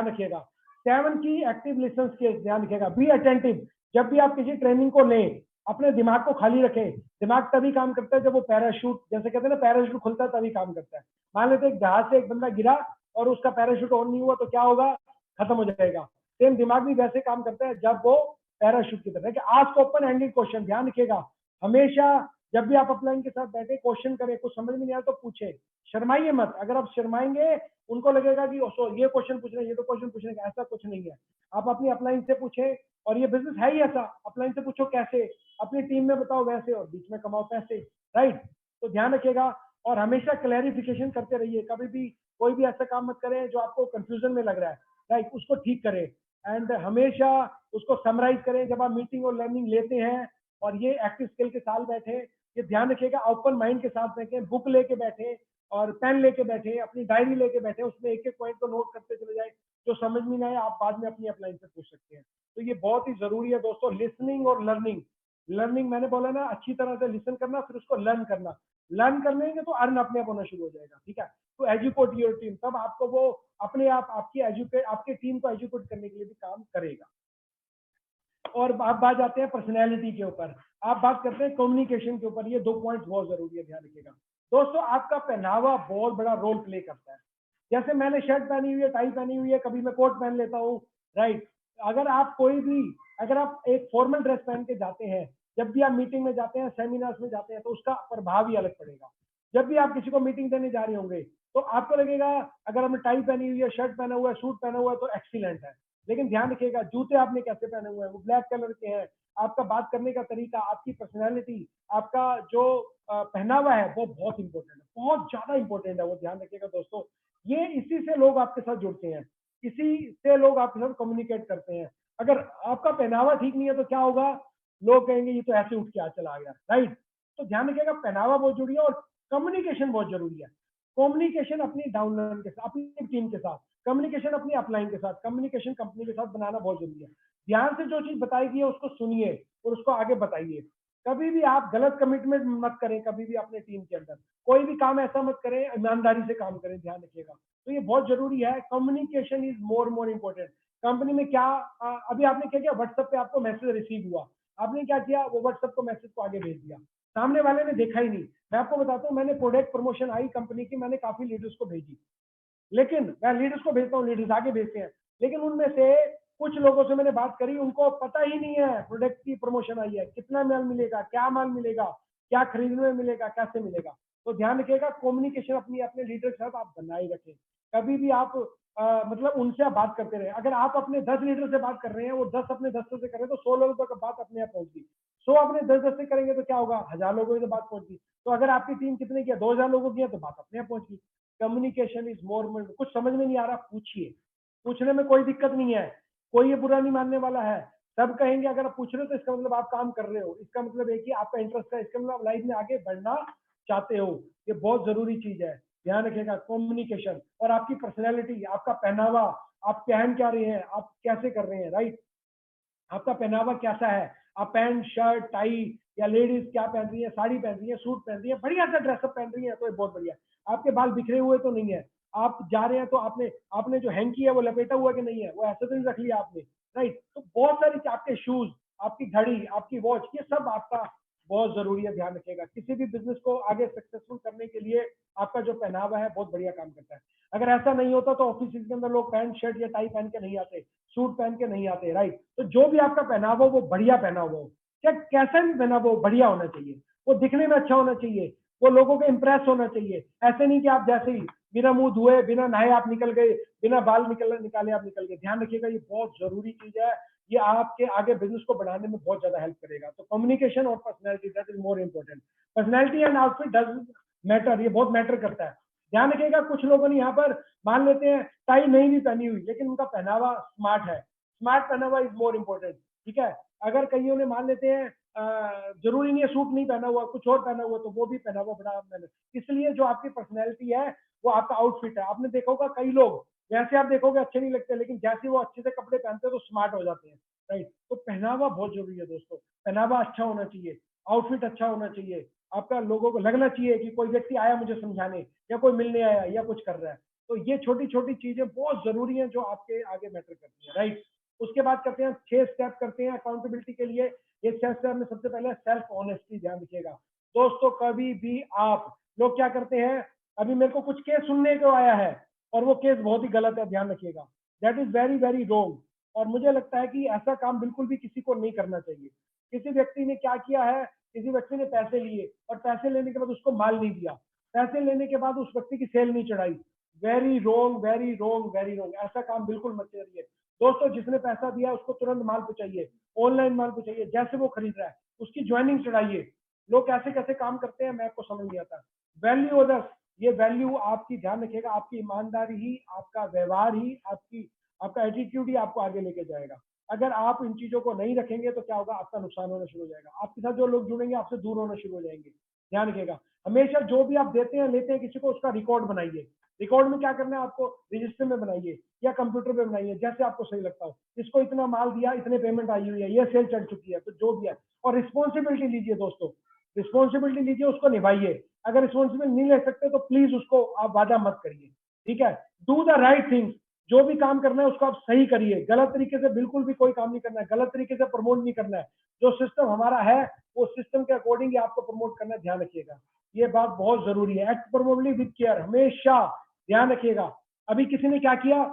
S1: रखिएगा 7 की एक्टिव लिसंस के ध्यान रखिएगा। बी अटेंटिव, जब भी आप किसी ट्रेनिंग को लें अपने दिमाग को खाली रखें। दिमाग तभी काम करता है जब वो पैराशूट, जैसे कहते हैं ना पैराशूट खुलता है तभी काम करता है। मान लेते एक जहाज से एक बंदा गिरा और उसका पैराशूट ऑन नहीं हुआ तो क्या होगा, खत्म हो जाएगा। सेम दिमाग भी वैसे काम करता है जब वो पैराशूट की तरह। आस्क ओपन एंडेड क्वेश्चन, ध्यान रखिएगा हमेशा जब भी आप अपलाइन के साथ बैठे क्वेश्चन करें, कुछ समझ में नहीं आया तो पूछे, शर्माइए मत। अगर आप शर्माएंगे उनको लगेगा कि ये क्वेश्चन पूछ रहे हैं, ये तो क्वेश्चन पूछने का, ऐसा कुछ नहीं है। आप अपनी अपलाइन से पूछे, और ये बिजनेस है ही ऐसा, अपलाइन से पूछो कैसे, अपनी टीम में बताओ वैसे, और बीच में कमाओ पैसे, राइट। तो ध्यान रखिएगा और हमेशा क्लैरिफिकेशन करते रहिए। कभी भी कोई भी ऐसा काम मत करें जो आपको कंफ्यूजन में लग रहा है, राइट, उसको ठीक करें एंड हमेशा उसको समराइज करें जब आप मीटिंग और लर्निंग लेते हैं। और ये एक्टिव स्किल के साथ बैठे, ये ध्यान रखिएगा ओपन माइंड के साथ बैठे, बुक लेके बैठे और पेन लेके बैठे, अपनी डायरी लेके बैठे, उसमें एक एक पॉइंट को नोट करते चले जाए। जो समझ में ना आए आप बाद में अपनी अपलाइन से पूछ सकते हैं। तो ये बहुत ही जरूरी है दोस्तों, लिसनिंग और लर्निंग। लर्निंग मैंने बोला ना, अच्छी तरह से लिसन करना, फिर उसको लर्न करना। लर्न कर लेंगे तो अर्न अपने आप होना शुरू हो जाएगा, ठीक है। तो एजुकेट योर टीम, तब आपको वो अपने आप आपकी टीम को एजुकेट करने के लिए भी काम करेगा। और आप बात जाते हैं पर्सनैलिटी के ऊपर, आप बात करते हैं कम्युनिकेशन के ऊपर। ये 2 पॉइंट्स बहुत जरूरी है, ध्यान रखिएगा दोस्तों। आपका पहनावा बहुत बड़ा रोल प्ले करता है। जैसे मैंने शर्ट पहनी हुई है, टाई पहनी हुई है, कभी मैं कोट पहन लेता हूँ, राइट। अगर आप एक फॉर्मल ड्रेस पहन के जाते हैं, जब भी आप मीटिंग में जाते हैं, सेमिनार्स में जाते हैं, तो उसका प्रभाव ही अलग पड़ेगा। जब भी आप किसी को मीटिंग देने जा रहे होंगे तो आपको लगेगा अगर हमने टाई पहनी हुई है, शर्ट पहना हुआ है, सूट पहना हुआ है तो एक्सीलेंट है। लेकिन ध्यान रखिएगा जूते आपने कैसे पहने हुए हैं, वो ब्लैक कलर के हैं। आपका बात करने का तरीका, आपकी पर्सनैलिटी, आपका जो पहनावा है वो बहुत इंपॉर्टेंट है, बहुत ज्यादा इंपॉर्टेंट है, वो ध्यान रखिएगा दोस्तों। ये इसी से लोग आपके साथ जुड़ते हैं, इसी से लोग आपके साथ कम्युनिकेट करते हैं। अगर आपका पहनावा ठीक नहीं है तो क्या होगा, लोग कहेंगे ये तो ऐसे उठ के आ चला गया, राइट। तो ध्यान रखिएगा पहनावा बहुत जरूरी है और कम्युनिकेशन बहुत जरूरी है। कम्युनिकेशन अपनी डाउनलाइन के साथ, अपनी टीम के साथ, कम्युनिकेशन अपनी अपलाइन के साथ, कम्युनिकेशन कंपनी के साथ बनाना बहुत जरूरी है। ध्यान से जो चीज बताई गई है उसको सुनिए और उसको आगे बताइए। कभी भी आप गलत कमिटमेंट मत करें, कभी भी अपने टीम के अंदर कोई भी काम ऐसा मत करें, ईमानदारी से काम करें, ध्यान रखिएगा। तो ये बहुत जरूरी है, communication is more important. Company में क्या अभी आपने क्या किया, व्हाट्सएप पे आपको मैसेज रिसीव हुआ, आपने क्या किया, वो व्हाट्सएप को मैसेज को आगे भेज दिया, सामने वाले ने देखा ही नहीं। मैं आपको बताता हूँ, मैंने प्रोडक्ट प्रमोशन आई कंपनी की, मैंने काफी लीडर्स को भेजी, लेकिन मैं लीडर्स को भेजता हूँ, लीडर्स आगे भेजते हैं, लेकिन उनमें से कुछ लोगों से मैंने बात करी, उनको पता ही नहीं है प्रोडक्ट की प्रमोशन आई है, कितना माल मिलेगा, क्या माल मिलेगा, क्या खरीदने में मिलेगा, कैसे मिलेगा। तो ध्यान रखिएगा कम्युनिकेशन अपने लीडर के साथ आप बनाए रखें। कभी भी आप मतलब उनसे आप बात करते रहे। अगर आप अपने 10 लीडर से बात कर रहे हैं, वो 10 अपने 10 से कर रहे हैं, तो 100 लोगों तक बात अपने आप पहुंचगी। 100 अपने 10 से करेंगे तो क्या होगा, 1000 लोगों की बात पहुंचगी। तो अगर आपकी टीम कितने की है, 2000 लोगों की है, तो बात अपने आप पहुंचगी। Communication is more. कुछ समझ में नहीं आ रहा, पूछिए, पूछने में कोई दिक्कत नहीं है, कोई ये बुरा नहीं मानने वाला है। सब कहेंगे अगर आप पूछ रहे हो तो इसका मतलब आप काम कर रहे हो, इसका मतलब है कि आपका इंटरेस्ट है, इसका मतलब आप लाइफ में आगे बढ़ना चाहते हो। ये बहुत जरूरी चीज है, ध्यान रखिएगा कम्युनिकेशन। और आपकी पर्सनैलिटी, आपका पहनावा, आप पहन क्या रहे हैं, आप कैसे कर रहे हैं, राइट। आपका पहनावा कैसा है, आप पैंट शर्ट टाई, या लेडीज क्या पहन रही है, साड़ी पहन रही है, सूट पहन रही है, बढ़िया सा ड्रेसअप पहन रही है तो ये बहुत बढ़िया। आपके बाल बिखरे हुए तो नहीं है, आप जा रहे हैं तो आपने आपने जो हैंकी है वो लपेटा हुआ कि नहीं है, वो ऐसे तो नहीं रख लिया आपने, राइट। तो बहुत सारी, आपके शूज, आपकी घड़ी, आपकी वॉच, ये सब आपका बहुत जरूरी है, ध्यान रखिएगा। किसी भी बिजनेस को आगे सक्सेसफुल करने के लिए आपका जो पहनावा है बहुत बढ़िया काम करता है। अगर ऐसा नहीं होता तो ऑफिस के अंदर लोग पैंट शर्ट या टाई पहन के नहीं आते, सूट पहन के नहीं आते, राइट। तो जो भी आपका पहनावा वो बढ़िया पहना हुआ हो, क्या कैसा भी पहनावा हो बढ़िया होना चाहिए, वो दिखने में अच्छा होना चाहिए, वो लोगों को इंप्रेस होना चाहिए। ऐसे नहीं कि आप जैसे ही बिना मुंह धोए बिना नहाए आप निकल गए, बिना बाल निकाले आप निकल गए। ध्यान रखिएगा ये बहुत जरूरी चीज है, ये आपके आगे बिजनेस को बढ़ाने में बहुत ज्यादा हेल्प करेगा। तो कम्युनिकेशन और personality, that is more important. Personality and outfit does matter, ये बहुत मैटर करता है। ध्यान रखिएगा कुछ लोगों ने यहाँ पर मान लेते हैं टाई नहीं भी पहनी हुई, लेकिन उनका पहनावा स्मार्ट है। स्मार्ट पहनावा इज मोर इम्पोर्टेंट, ठीक है। अगर कईयों ने मान लेते हैं जरूरी नहीं है सूट नहीं पहना हुआ, कुछ और पहना हुआ, तो वो भी पहनावा बड़ा मैंने। इसलिए जो आपकी पर्सनैलिटी है वो आपका आउटफिट है। आपने देखा होगा कई लोग वैसे आप देखोगे अच्छे नहीं लगते, लेकिन जैसे वो अच्छे से कपड़े पहनते हैं तो स्मार्ट हो जाते हैं, राइट। तो पहनावा बहुत जरूरी है दोस्तों, पहनावा अच्छा होना चाहिए, आउटफिट अच्छा होना चाहिए, आपका लोगों को लगना चाहिए कि कोई व्यक्ति आया मुझे समझाने, या कोई मिलने आया, या कुछ कर रहा है। तो ये छोटी छोटी चीजें बहुत जरूरी हैं जो आपके आगे मैटर करती है, राइट। उसके बाद करते हैं 6 स्टेप करते हैं अकाउंटेबिलिटी के लिए। ये 6 स्टेप में सबसे पहले सेल्फ ऑनेस्टी, ध्यान रखिएगा दोस्तों। कभी भी आप लोग क्या करते हैं, अभी मेरे को कुछ केस सुनने को आया है और वो केस बहुत ही गलत है, ध्यान रखिएगा, that is very very wrong. और मुझे लगता है कि ऐसा काम बिल्कुल भी किसी को नहीं करना चाहिए। किसी व्यक्ति ने क्या किया है, किसी व्यक्ति ने पैसे लिए और पैसे लेने के बाद उसको माल नहीं दिया, पैसे लेने के बाद उस व्यक्ति की सेल नहीं चढ़ाई, very wrong very wrong very wrong. ऐसा काम बिल्कुल मत करिए दोस्तों। जिसने पैसा दिया उसको तुरंत माल पहुंचाइए, ऑनलाइन माल पहुंचाइए, जैसे वो खरीद रहा है उसकी ज्वाइनिंग चढ़ाइए। लोग कैसे कैसे काम करते हैं मैं आपको समझ नहीं आता। वैल्यू अदर्स, ये वैल्यू आपकी, ध्यान रखिएगा, आपकी ईमानदारी ही, आपका व्यवहार ही, आपका एटीट्यूड ही आपको आगे लेके जाएगा। अगर आप इन चीजों को नहीं रखेंगे तो क्या होगा, आपका नुकसान होना शुरू हो जाएगा, आपके साथ जो लोग जुड़ेंगे आपसे दूर होना शुरू हो जाएंगे। ध्यान रखिएगा, हमेशा जो भी आप देते हैं लेते हैं किसी को, उसका रिकॉर्ड बनाइए। रिकॉर्ड में क्या करना है आपको, रजिस्टर में बनाइए या कंप्यूटर पे बनाइए, जैसे आपको सही लगता हो। इसको इतना माल दिया, इतने पेमेंट आई हुई है, ये सेल चढ़ चुकी है, तो जो भी है। और रिस्पॉन्सिबिलिटी लीजिए दोस्तों, रिस्पॉन्सिबिलिटी लीजिए, उसको निभाइए। अगर रिस्पॉन्सिबिलिटी नहीं ले सकते तो प्लीज उसको आप वादा मत करिए, ठीक है। डू द राइट थिंग्स, जो भी काम करना है उसको आप सही करिए, गलत तरीके से बिल्कुल भी कोई काम नहीं करना है, गलत तरीके से प्रमोट नहीं करना है। जो सिस्टम हमारा है वो सिस्टम के अकॉर्डिंग ही आपको प्रमोट करना है, ध्यान रखिएगा, ये बात बहुत जरूरी है। एक्ट प्रमोटली विद केयर, हमेशा ध्यान रखिएगा। अभी किसी ने क्या किया,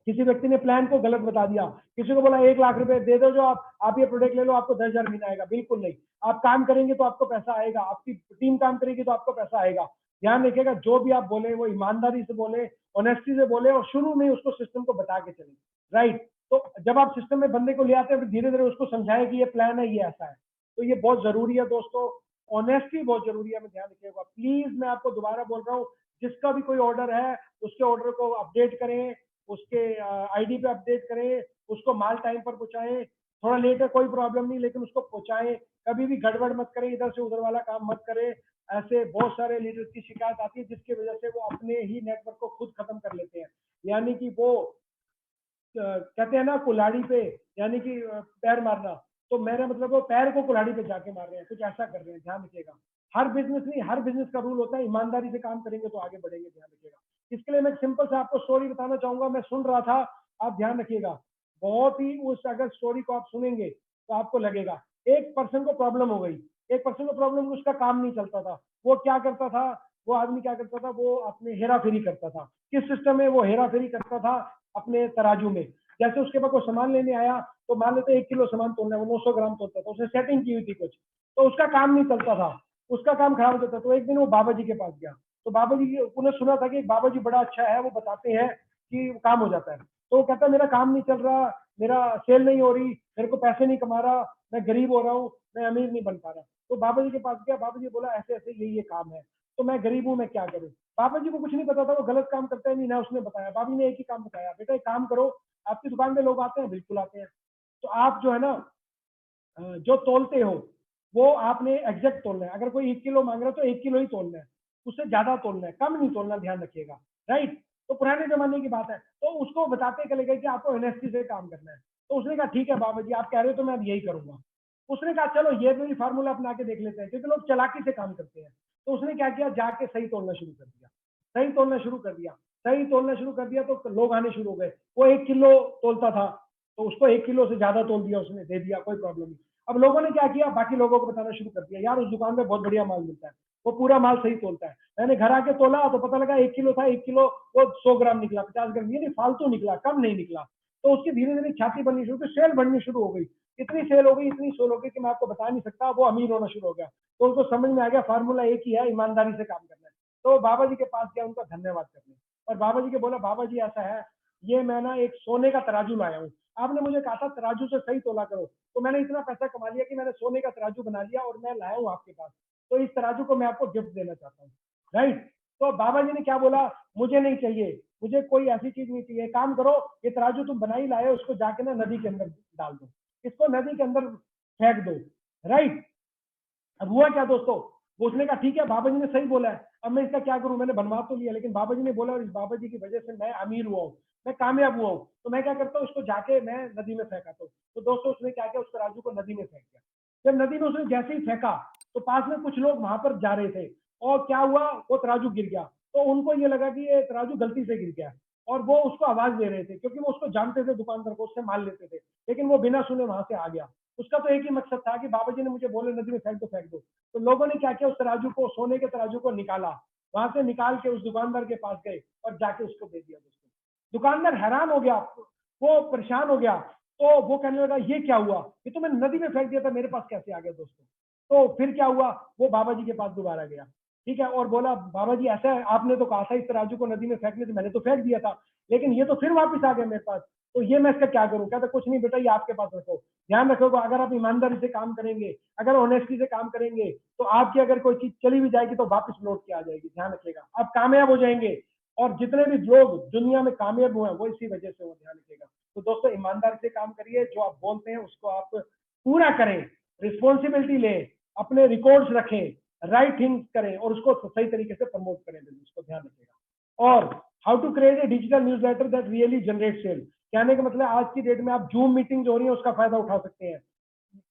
S1: किसी व्यक्ति ने प्लान को गलत बता दिया, किसी को बोला 1 लाख रुपए दे दो, जो आप ये प्रोडक्ट ले लो, आपको 10,000 महीना आएगा। बिल्कुल नहीं, आप काम करेंगे तो आपको पैसा आएगा, आपकी टीम काम करेगी तो आपको पैसा आएगा। ध्यान रखिएगा, जो भी आप बोले वो ईमानदारी से बोले, ऑनेस्टी से बोले, और शुरू में उसको सिस्टम को बता के चले, राइट। तो जब आप सिस्टम में बंदे को ले आते हैं फिर धीरे धीरे उसको समझाएं कि ये प्लान है, ये ऐसा है। तो ये बहुत जरूरी है दोस्तों, ऑनेस्टी बहुत जरूरी है, मैं ध्यान रखिएगा प्लीज। मैं आपको दोबारा बोल रहा हूँ, जिसका भी कोई ऑर्डर है उसके ऑर्डर को अपडेट करें, उसके आईडी पे अपडेट करें, उसको माल टाइम पर पहुंचाएं। थोड़ा लेट है कोई प्रॉब्लम नहीं, लेकिन उसको पहुंचाएं। कभी भी गड़बड़ मत करें, इधर से उधर वाला काम मत करें। ऐसे बहुत सारे लीडर्स की शिकायत आती है जिसकी वजह से वो अपने ही नेटवर्क को खुद खत्म कर लेते हैं। यानी कि वो कहते हैं ना कुल्हाड़ी पे, यानी कि पैर मारना, तो मेरा मतलब वो पैर को कुल्हाड़ी पे जाके मार रहे हैं, कुछ ऐसा कर रहे हैं। ध्यान रखिएगा, हर बिजनेस नहीं, हर बिजनेस का रूल होता है, ईमानदारी से काम करेंगे तो आगे बढ़ेंगे, ध्यान रखिएगा। इसके लिए मैं सिंपल से आपको स्टोरी बताना चाहूंगा, मैं सुन रहा था, आप ध्यान रखिएगा। बहुत ही उस अगर स्टोरी को आप सुनेंगे तो आपको लगेगा, एक पर्सन को प्रॉब्लम हो गई, एक पर्सन को प्रॉब्लम, उसका काम नहीं चलता था। वो क्या करता था, वो आदमी क्या करता था, वो अपने हेरा फेरी करता था। किस सिस्टम में वो हेरा फेरी करता था, अपने तराजू में। जैसे उसके पास कोई सामान लेने आया तो मान लेते 1 किलो सामान तोलना है, वो 900 ग्राम तोलता था, उसने सेटिंग की हुई थी कुछ, तो उसका काम नहीं चलता था, उसका काम खराब हो जाता। तो एक दिन वो बाबा जी के पास गया, तो बाबा जी, उन्हें सुना था कि बाबा जी बड़ा अच्छा है, वो बताते हैं कि काम हो जाता है। तो वो कहता है मेरा काम नहीं चल रहा, मेरा सेल नहीं हो रही, मेरे को पैसे नहीं कमा रहा, मैं गरीब हो रहा हूँ, मैं अमीर नहीं बन पा रहा। तो बाबा जी के पास गया, बाबा जी बोला ऐसे ऐसे ये काम है, तो मैं गरीब हूँ, मैं क्या करूँ। बाबा जी को कुछ नहीं पता था वो गलत काम करता है नहीं, ना उसने बताया। बाबा जी ने एक ही काम बताया, बेटा एक काम करो, आपकी दुकान पे लोग आते हैं, बिल्कुल आते हैं, तो आप जो है ना जो तोलते हो वो आपने एग्जैक्ट तोलना है। अगर कोई 1 किलो मांग रहा है तो 1 किलो ही तोलना है, उससे ज्यादा तोलना है, कम नहीं तोलना, ध्यान रखिएगा, राइट। तो पुराने जमाने की बात है, तो उसको बताते चले गए कि आपको ऑनेस्टी से काम करना है। तो उसने कहा ठीक है बाबा जी आप कह रहे हो तो मैं अब यही करूंगा। उसने कहा चलो ये भी फार्मूला अपना के देख लेते हैं, क्योंकि लोग चालाकी से काम करते हैं। तो उसने क्या किया, जाके सही तोलना शुरू कर दिया, सही तोलना शुरू कर दिया, सही तोलना शुरू कर दिया, तो लोग आने शुरू हो गए। वो 1 किलो तोलता था तो उसको 1 किलो से ज्यादा तोल दिया, उसने दे दिया, कोई प्रॉब्लम नहीं। अब लोगों ने क्या किया, बाकी लोगों को बताना शुरू कर दिया, यार उस दुकान में बहुत बढ़िया माल मिलता है, वो पूरा माल सही तोलता है। मैंने घर आके तोला तो पता लगा 1 किलो था, 1 किलो वो 100 ग्राम निकला, 50 ग्राम, ये नहीं फालतू निकला, कम नहीं निकला। तो उसकी धीरे धीरे छाती बननी शुरू, सेल बढ़नी शुरू हो गई। इतनी सेल हो गई, इतनी सेल हो गई कि मैं आपको बता नहीं सकता, वो अमीर होना शुरू हो गया। तो उनको समझ में आ गया फार्मूला एक ही है, ईमानदारी से काम करना है। तो बाबा जी के पास गया उनका धन्यवाद करने, और बाबा जी के बोला बाबा जी ऐसा है, ये मैं ना एक सोने का तराजू लाया हूँ, आपने मुझे कहा था तराजू से सही तोला करो, तो मैंने इतना पैसा कमा लिया कि मैंने सोने का तराजू बना लिया और मैं लाया हूँ आपके पास। तो इस तराजू को मैं आपको गिफ्ट देना चाहता हूँ, राइट। तो बाबा जी ने क्या बोला, मुझे नहीं चाहिए, मुझे कोई ऐसी चीज नहीं चाहिए, काम करो, ये तराजू तुम बना ही लाए, उसको जाके ना नदी के अंदर डाल दो, इसको नदी के अंदर फेंक दो, राइट। अब हुआ क्या दोस्तों, उसने कहा ठीक है बाबा जी ने सही बोला है, अब मैं इसका क्या करूं, मैंने बनवा तो लिया, लेकिन बाबा जी ने बोला और इस बाबा जी की वजह से मैं अमीर हुआ हूँ, मैं कामयाब हुआ हूँ, तो मैं क्या करता हूँ, उसको जाके मैं नदी में फेंकाता हूँ। तो दोस्तों उसने क्या किया, उस तराजू को नदी में फेंक दिया। जब नदी में उसने जैसे ही फेंका तो पास में कुछ लोग वहां पर जा रहे थे, और क्या हुआ, वो तराजू गिर गया। तो उनको ये लगा कि ये तराजू गलती से गिर गया, और वो उसको आवाज दे रहे थे क्योंकि वो उसको जानते थे, दुकानदार को, उससे माल लेते थे। लेकिन वो बिना सुने वहां से आ गया। उसका तो एक ही मकसद था कि बाबा जी ने मुझे बोले नदी में फेंक दो फेंक दो। तो लोगों ने क्या किया, उस तराजू को, सोने के तराजू को निकाला, वहां से निकाल के उस दुकानदार के पास गए और जाके उसको दे दिया दोस्तों। दुकानदार हैरान हो गया, वो परेशान हो गया। तो वो कहने लगा ये क्या हुआ, ये तो मैंने नदी में फेंक दिया था, मेरे पास कैसे आ गया दोस्तों। तो फिर क्या हुआ, वो बाबा जी के पास दोबारा गया, ठीक है, और बोला बाबा जी ऐसा है, आपने तो कहा था इस तराजू को नदी में फेंकने से, मैंने तो फेंक दिया था, लेकिन ये तो फिर वापस आ गया मेरे पास, तो ये मैं इसका क्या करूं। कहता कुछ नहीं बेटा, ये आपके पास रखो, ध्यान रखोगे अगर आप ईमानदारी से काम करेंगे, अगर ऑनेस्टी से काम करेंगे, तो आपकी अगर कोई चीज चली भी जाएगी तो वापस लौट के आ जाएगी, ध्यान रखिएगा, आप कामयाब हो जाएंगे। और जितने भी लोग दुनिया में कामयाब हुए हैं वो इसी वजह से हो, ध्यान रखिएगा। तो दोस्तों ईमानदारी से काम करिए, जो आप बोलते हैं उसको आप पूरा करें, रिस्पॉन्सिबिलिटी लें, अपने रिकॉर्ड्स रखें, राइट थिंग्स करें, और उसको सही तरीके से प्रमोट करें, बिजनेस को, ध्यान रखिएगा। और how to create a digital newsletter that really generate sale. कहने का मतलब आज की डेट में आप जूम मीटिंग जो हो रही है उसका फायदा उठा सकते हैं,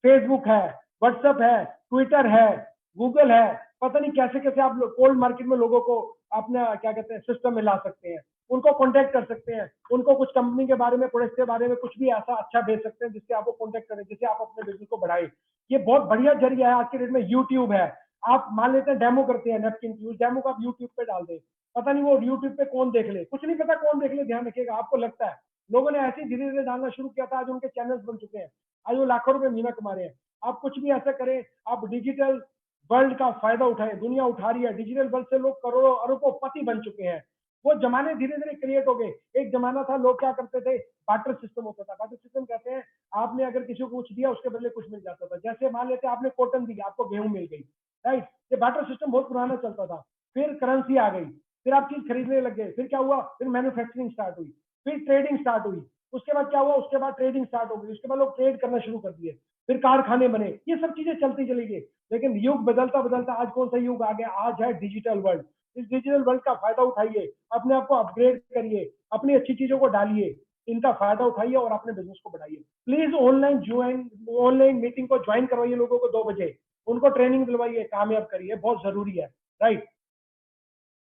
S1: फेसबुक है, व्हाट्सएप है, ट्विटर है, गूगल है, पता नहीं कैसे कैसे आप कोल्ड मार्केट में लोगों को अपने क्या कहते हैं सिस्टम में ला सकते हैं, उनको कांटेक्ट कर सकते हैं, उनको कुछ कंपनी के बारे में, प्रोडक्ट के बारे में कुछ भी ऐसा अच्छा भेज सकते हैं जिससे आपको कांटेक्ट करें, जिससे आप अपने बिजनेस को बढ़ाएं। ये बहुत बढ़िया जरिया है आज के डेट में। यूट्यूब है, आप मान लेते हैं डेमो करते हैं नैपकिन की, उस डेमो को आप यूट्यूब पे डाल दें, पता नहीं वो यूट्यूब पे कौन देख ले, कुछ नहीं पता कौन देख ले, ध्यान रखिएगा। आपको लगता है लोगों ने ऐसे धीरे धीरे डालना शुरू किया था, आज उनके चैनल्स बन चुके हैं, आज वो लाखों रुपए महीना कमा रहे हैं। आप कुछ भी ऐसा करें, आप डिजिटल वर्ल्ड का फायदा उठाएं, दुनिया उठा रही है, डिजिटल वर्ल्ड से लोग करोड़ों अरबों पति बन चुके हैं। वो जमाने धीरे धीरे क्रिएट हो गए। एक जमाना था लोग क्या करते थे, बाटर सिस्टम होता था। बाटर सिस्टम कहते हैं आपने अगर किसी को कुछ दिया उसके बदले कुछ मिल जाता था। जैसे मान लेते आपने कॉटन दी, आपको गेहूं मिल गई, राइट। ये बाटर सिस्टम बहुत पुराना चलता था। फिर करेंसी आ गई, फिर आप चीज खरीदने लग गए, फिर क्या हुआ, फिर मैन्युफैक्चरिंग स्टार्ट हुई, फिर ट्रेडिंग स्टार्ट हुई, उसके बाद क्या हुआ, उसके बाद ट्रेडिंग स्टार्ट हो गई, उसके बाद लोग ट्रेड करना शुरू कर दिए, फिर कारखाने बने, ये सब चीजें चलती चली गई। लेकिन युग बदलता बदलता आज कौन सा युग आ गया, आज है डिजिटल वर्ल्ड। इस डिजिटल वर्ल्ड का फायदा उठाइए, अपने आप को अपग्रेड करिए, अपनी अच्छी चीजों को डालिए, इनका फायदा उठाइए और अपने बिजनेस को बढ़ाइए। प्लीज ऑनलाइन मीटिंग को ज्वाइन करवाइए लोगों को 2 बजे, उनको ट्रेनिंग दिलवाइए, कामयाब करिए, बहुत जरूरी है, right.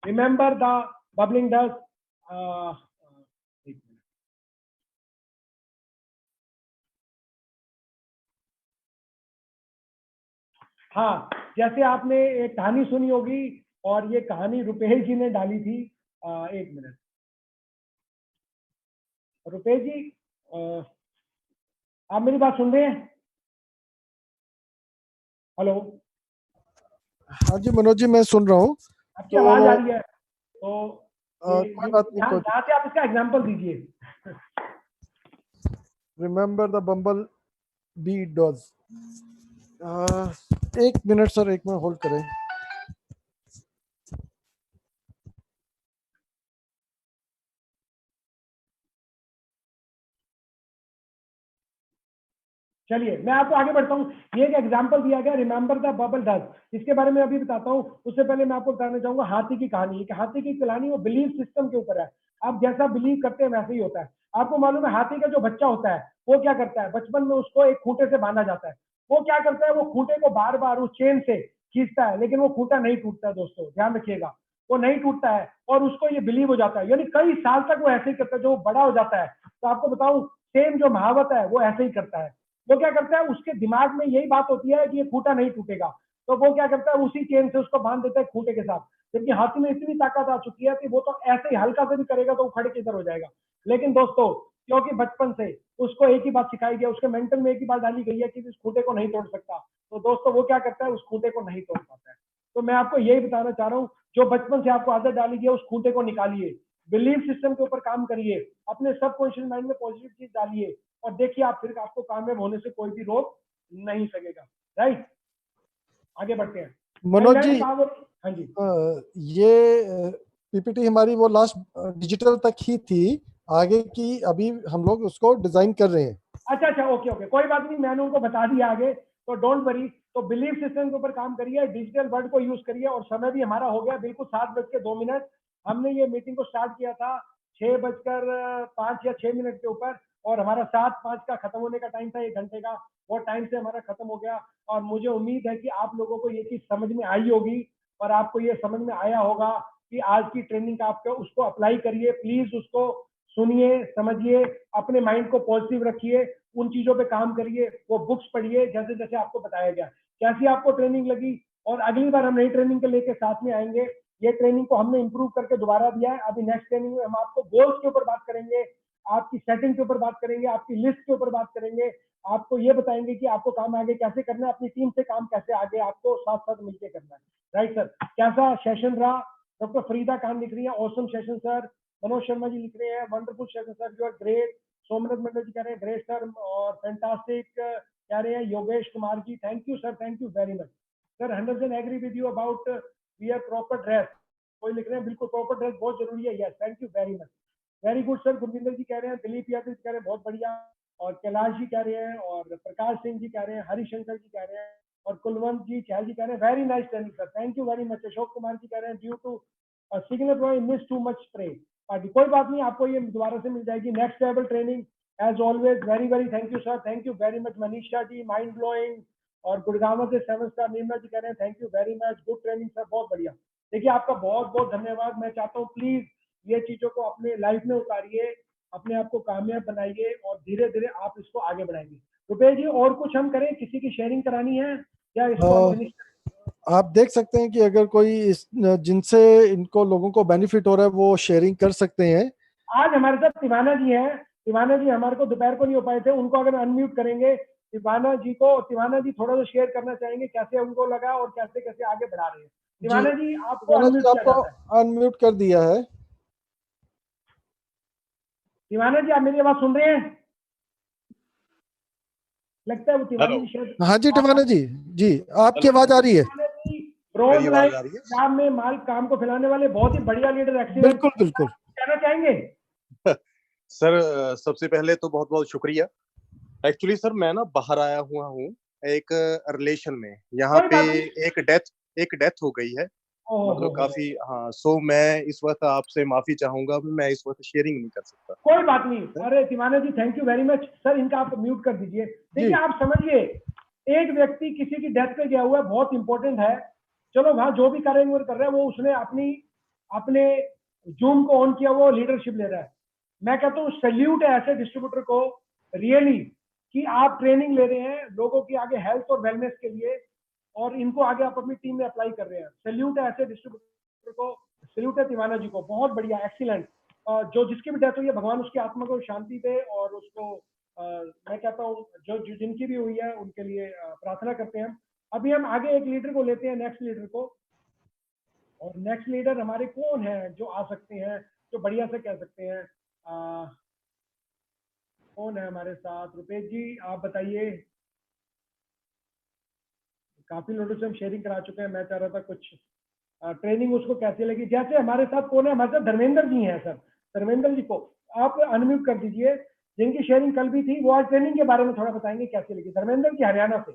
S1: Remember the bubbling dust. हाँ, जैसे आपने एक कहानी सुनी होगी, और ये कहानी रुपेश जी ने डाली थी। एक मिनट, रुपेश जी, आप मेरी बात सुन रहे हैं? हेलो,
S2: हाँ जी मनोज जी, मैं सुन रहा हूँ।
S1: आपकी आवाज आ
S2: तो
S1: रही है, तो
S2: कोई बात नहीं, कोई
S1: यहाँ से आप इसका एग्जाम्पल दीजिए।
S2: Remember the bumblebee dodge. 1 minute sir, 1 minute hold करें।
S1: चलिए मैं आपको आगे बढ़ता हूँ। ये एक एग्जाम्पल दिया गया, रिमेंबर द बबल डस्ट, इसके बारे में अभी बताता हूँ। उससे पहले मैं आपको बताना चाहूंगा हाथी की कहानी। एक हाथी की कहानी, वो बिलीफ सिस्टम के ऊपर है। आप जैसा बिलीव करते हैं वैसे ही होता है। आपको मालूम है हाथी का जो बच्चा होता है वो क्या करता है, बचपन में उसको एक खूंटे से बांधा जाता है। वो क्या करता है, वो खूंटे को बार बार उस चेन से खींचता है, लेकिन वो खूंटा नहीं टूटता है दोस्तों, ध्यान रखिएगा, वो नहीं टूटता है। और उसको ये बिलीव हो जाता है, यानी कई साल तक वो ऐसे ही करता है। जो बड़ा हो जाता है, तो आपको बताऊं, सेम जो महावत है वो ऐसे ही करता है। वो क्या करता है, उसके दिमाग में यही बात होती है कि ये खूंटा नहीं टूटेगा, तो वो क्या करता है, उसी चेन से उसको बांध देता है खूंटे के साथ। जबकि हाथी में इतनी ताकत आ चुकी है कि वो तो ऐसे ही हल्का से भी करेगा तो उखड़ के इधर हो जाएगा। लेकिन दोस्तों, क्योंकि बचपन से उसको एक ही बात सिखाई गई, उसके मेंटल में एक ही बात डाली गई है कि इस खूंटे को नहीं तोड़ सकता, तो दोस्तों वो क्या करता है, उस खूंटे को नहीं तोड़ पाता है। तो मैं आपको यही बताना चाह रहा हूँ, जो बचपन से आपको आदत डाली गई है उस खूंटे को निकालिए, बिलीफ सिस्टम के ऊपर काम करिए, अपने सबकॉन्शियस माइंड में पॉजिटिव चीज डालिए, और देखिए आप फिर आपको कामयाब होने से कोई भी रोक नहीं सकेगा, राइट। आगे बढ़ते हैं।
S2: मनोज जी,
S1: हाँ जी।
S2: ये पीपीटी हमारी वो लास्ट डिजिटल तक ही थी, आगे की अभी हम लोग उसको डिजाइन कर रहे हैं।
S1: अच्छा अच्छा, ओके ओके, कोई बात नहीं, मैंने उनको बता दिया आगे, तो डोंट वरी। तो बिलीफ सिस्टम के ऊपर काम करिए, डिजिटल वर्ड को यूज करिए। और समय भी हमारा हो गया बिल्कुल 7:02। हमने ये मीटिंग को स्टार्ट किया था 6:05 या 6 मिनट के ऊपर, और हमारा 7:05 का खत्म होने का टाइम था, 1 घंटे का। बहुत टाइम से हमारा खत्म हो गया, और मुझे उम्मीद है कि आप लोगों को ये चीज समझ में आई होगी, और आपको ये समझ में आया होगा कि आज की ट्रेनिंग आपको उसको अप्लाई करिए, प्लीज उसको सुनिए, समझिए, अपने माइंड को पॉजिटिव रखिए, उन चीजों पे काम करिए, वो बुक्स पढ़िए जैसे जैसे आपको बताया गया। कैसी आपको ट्रेनिंग लगी? और अगली बार हम नई ट्रेनिंग के लेके साथ में आएंगे। ये ट्रेनिंग को हमने इंप्रूव करके दोबारा दिया है। अभी नेक्स्ट ट्रेनिंग में हम आपको गोल्स के ऊपर बात करेंगे, आपकी सेटिंग के ऊपर बात करेंगे, आपकी लिस्ट के ऊपर बात करेंगे, आपको ये बताएंगे कि आपको काम आगे कैसे करना है, अपनी टीम से काम कैसे आगे आपको साथ साथ मिलकर करना है। राइट सर, कैसा सेशन रहा? डॉक्टर फरीदा खान लिख रही है, awesome session sir. Manoj Sharma ji लिख रहे हैं, wonderful session sir, you are great. Somnath Mandal ji कह रहे हैं ग्रेट सर, और फैंटास्टिक कह रहे हैं Yogesh Kumar ji, thank you sir, thank you very much sir. 100% agree with you about wear proper dress. कोई लिख रहे हैं बिल्कुल प्रॉपर ड्रेस बहुत जरूरी है, yes thank you very much, very good sir. Gurvinder ji कह रहे हैं, दिलीप यादव जी कह रहे हैं बहुत बढ़िया, और कैलाश जी कह रहे हैं, और प्रकाश सिंह जी कह रहे हैं, हरिशंकर जी कह रहे हैं, और कुलवंत जी चहल जी कह रहे हैं very nice training sir, thank you very much. Ashok Kumar ji कह रहे हैं due to signal pro miss too much spray party, कोई बात नहीं, आपको ये दोबारा से मिल जाएगी। Next level training as always, very very thank you sir, thank you very much. Manisha ji mind blowing, और गुड़गांव से 7 स्टार निर्मला जी कह रहे हैं thank you very much, good training sir, बहुत बढ़िया। देखिए आपका बहुत बहुत धन्यवाद। मैं चाहता हूँ प्लीज ये चीजों को अपने लाइफ में उतारिए, अपने आप को कामयाब बनाइए, और धीरे धीरे आप इसको आगे बढ़ाएंगे। रुपेश जी और कुछ हम करें, किसी की शेयरिंग करानी है या इसको हम फिनिश?
S2: आप देख सकते हैं कि अगर कोई जिनसे इनको लोगों को बेनिफिट हो रहा है वो शेयरिंग कर सकते हैं।
S1: आज हमारे साथ तिवाना जी हैं, तिवाना जी हमारे को दोपहर को नहीं हो पाए थे, उनको अगर अनम्यूट करेंगे तिवाना जी को, तिवाना जी थोड़ा सा शेयर करना चाहेंगे कैसे उनको लगा और कैसे कैसे आगे बढ़ा रहे हैं।
S2: जी
S1: तिवाना जी आपको
S2: राणा
S1: अनम्यूट
S2: जी
S1: किया
S2: आपको
S1: जाता है।
S2: अनम्यूट कर दिया है।
S1: तिवाना जी आप मेरी आवाज सुन रहे हैं? लगता है वो तिवाना
S3: हेलो।
S1: जी शायद
S2: हाँ जी टिवाना जी, जी आपकी आवाज आ रही है।
S3: मेरी
S1: ब्रॉन्ज
S3: आवाज
S1: लाइन
S3: आ रही है?
S1: पंजाब में माल काम को फैलाने वाले बहुत ही बढ़िया लीडर, एक्सीलेंट,
S2: बिल्कुल बिल्कुल।
S1: कहना चाहेंगे?
S3: सर सबसे पहले तो बहुत बहुत शुक्रिया। एक्चुअली सर मैं ना बाहर आया हुआ हूँ एक रिलेशन में, यहाँ
S1: कोई
S3: पे
S1: बात नहीं।
S3: एक डेथ हो गई है, मतलब
S1: हो
S3: काफी। हाँ, सो मैं इस वक्त आपसे माफी चाहूंगा, मैं इस वक्त शेयरिंग नहीं कर सकता।
S1: कोई बात नहीं। अरे Tiwana ji thank you very much sir, इनका आप म्यूट कर दीजिए। देखिए
S2: जी
S1: आप समझिए, एक व्यक्ति किसी की डेथ पे गया हुआ है, बहुत इंपॉर्टेंट है। चलो वहां जो भी कार्य कर रहा है वो उसने अपनी अपने जूम को ऑन किया, वो लीडरशिप ले रहा है। मैं कहता हूँ सैल्यूट है ऐसे डिस्ट्रीब्यूटर को, रियली, कि आप ट्रेनिंग ले रहे हैं लोगों की आगे हेल्थ और वेलनेस के लिए, और इनको आगे आप अपनी टीम में अप्लाई कर रहे हैं। सैल्यूट है ऐसे डिस्ट्रीब्यूटर को, सैल्यूट है तिवाना जी को, बहुत बढ़िया, एक्सीलेंट। जो जिसकी भी डेथ हुई है भगवान उसकी आत्मा को शांति दे, और उसको मैं कहता हूँ जो जिनकी भी हुई है उनके लिए प्रार्थना करते हैं हम। अभी हम आगे एक लीडर को लेते हैं, नेक्स्ट लीडर को, और नेक्स्ट लीडर हमारे कौन है जो आ सकते हैं, जो बढ़िया से कह सकते हैं। कौन है हमारे साथ? रुपेश जी आप बताइए। काफी लोगों से हम शेयरिंग करा चुके हैं, मैं चाह रहा था कुछ ट्रेनिंग उसको कैसी लगी। जैसे हमारे साथ कौन है? हमारे साथ धर्मेंद्र जी हैं सर, धर्मेंद्र जी को आप अनम्यूट कर दीजिए, जिनकी शेयरिंग कल भी थी, वो आज ट्रेनिंग के बारे में थोड़ा बताएंगे कैसी लगी। धर्मेंद्र जी हरियाणा से।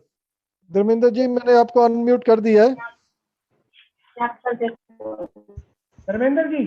S2: धर्मेंद्र जी मैंने आपको अनम्यूट कर दिया है।
S1: धर्मेंद्र जी, धर्मेंद्र जी,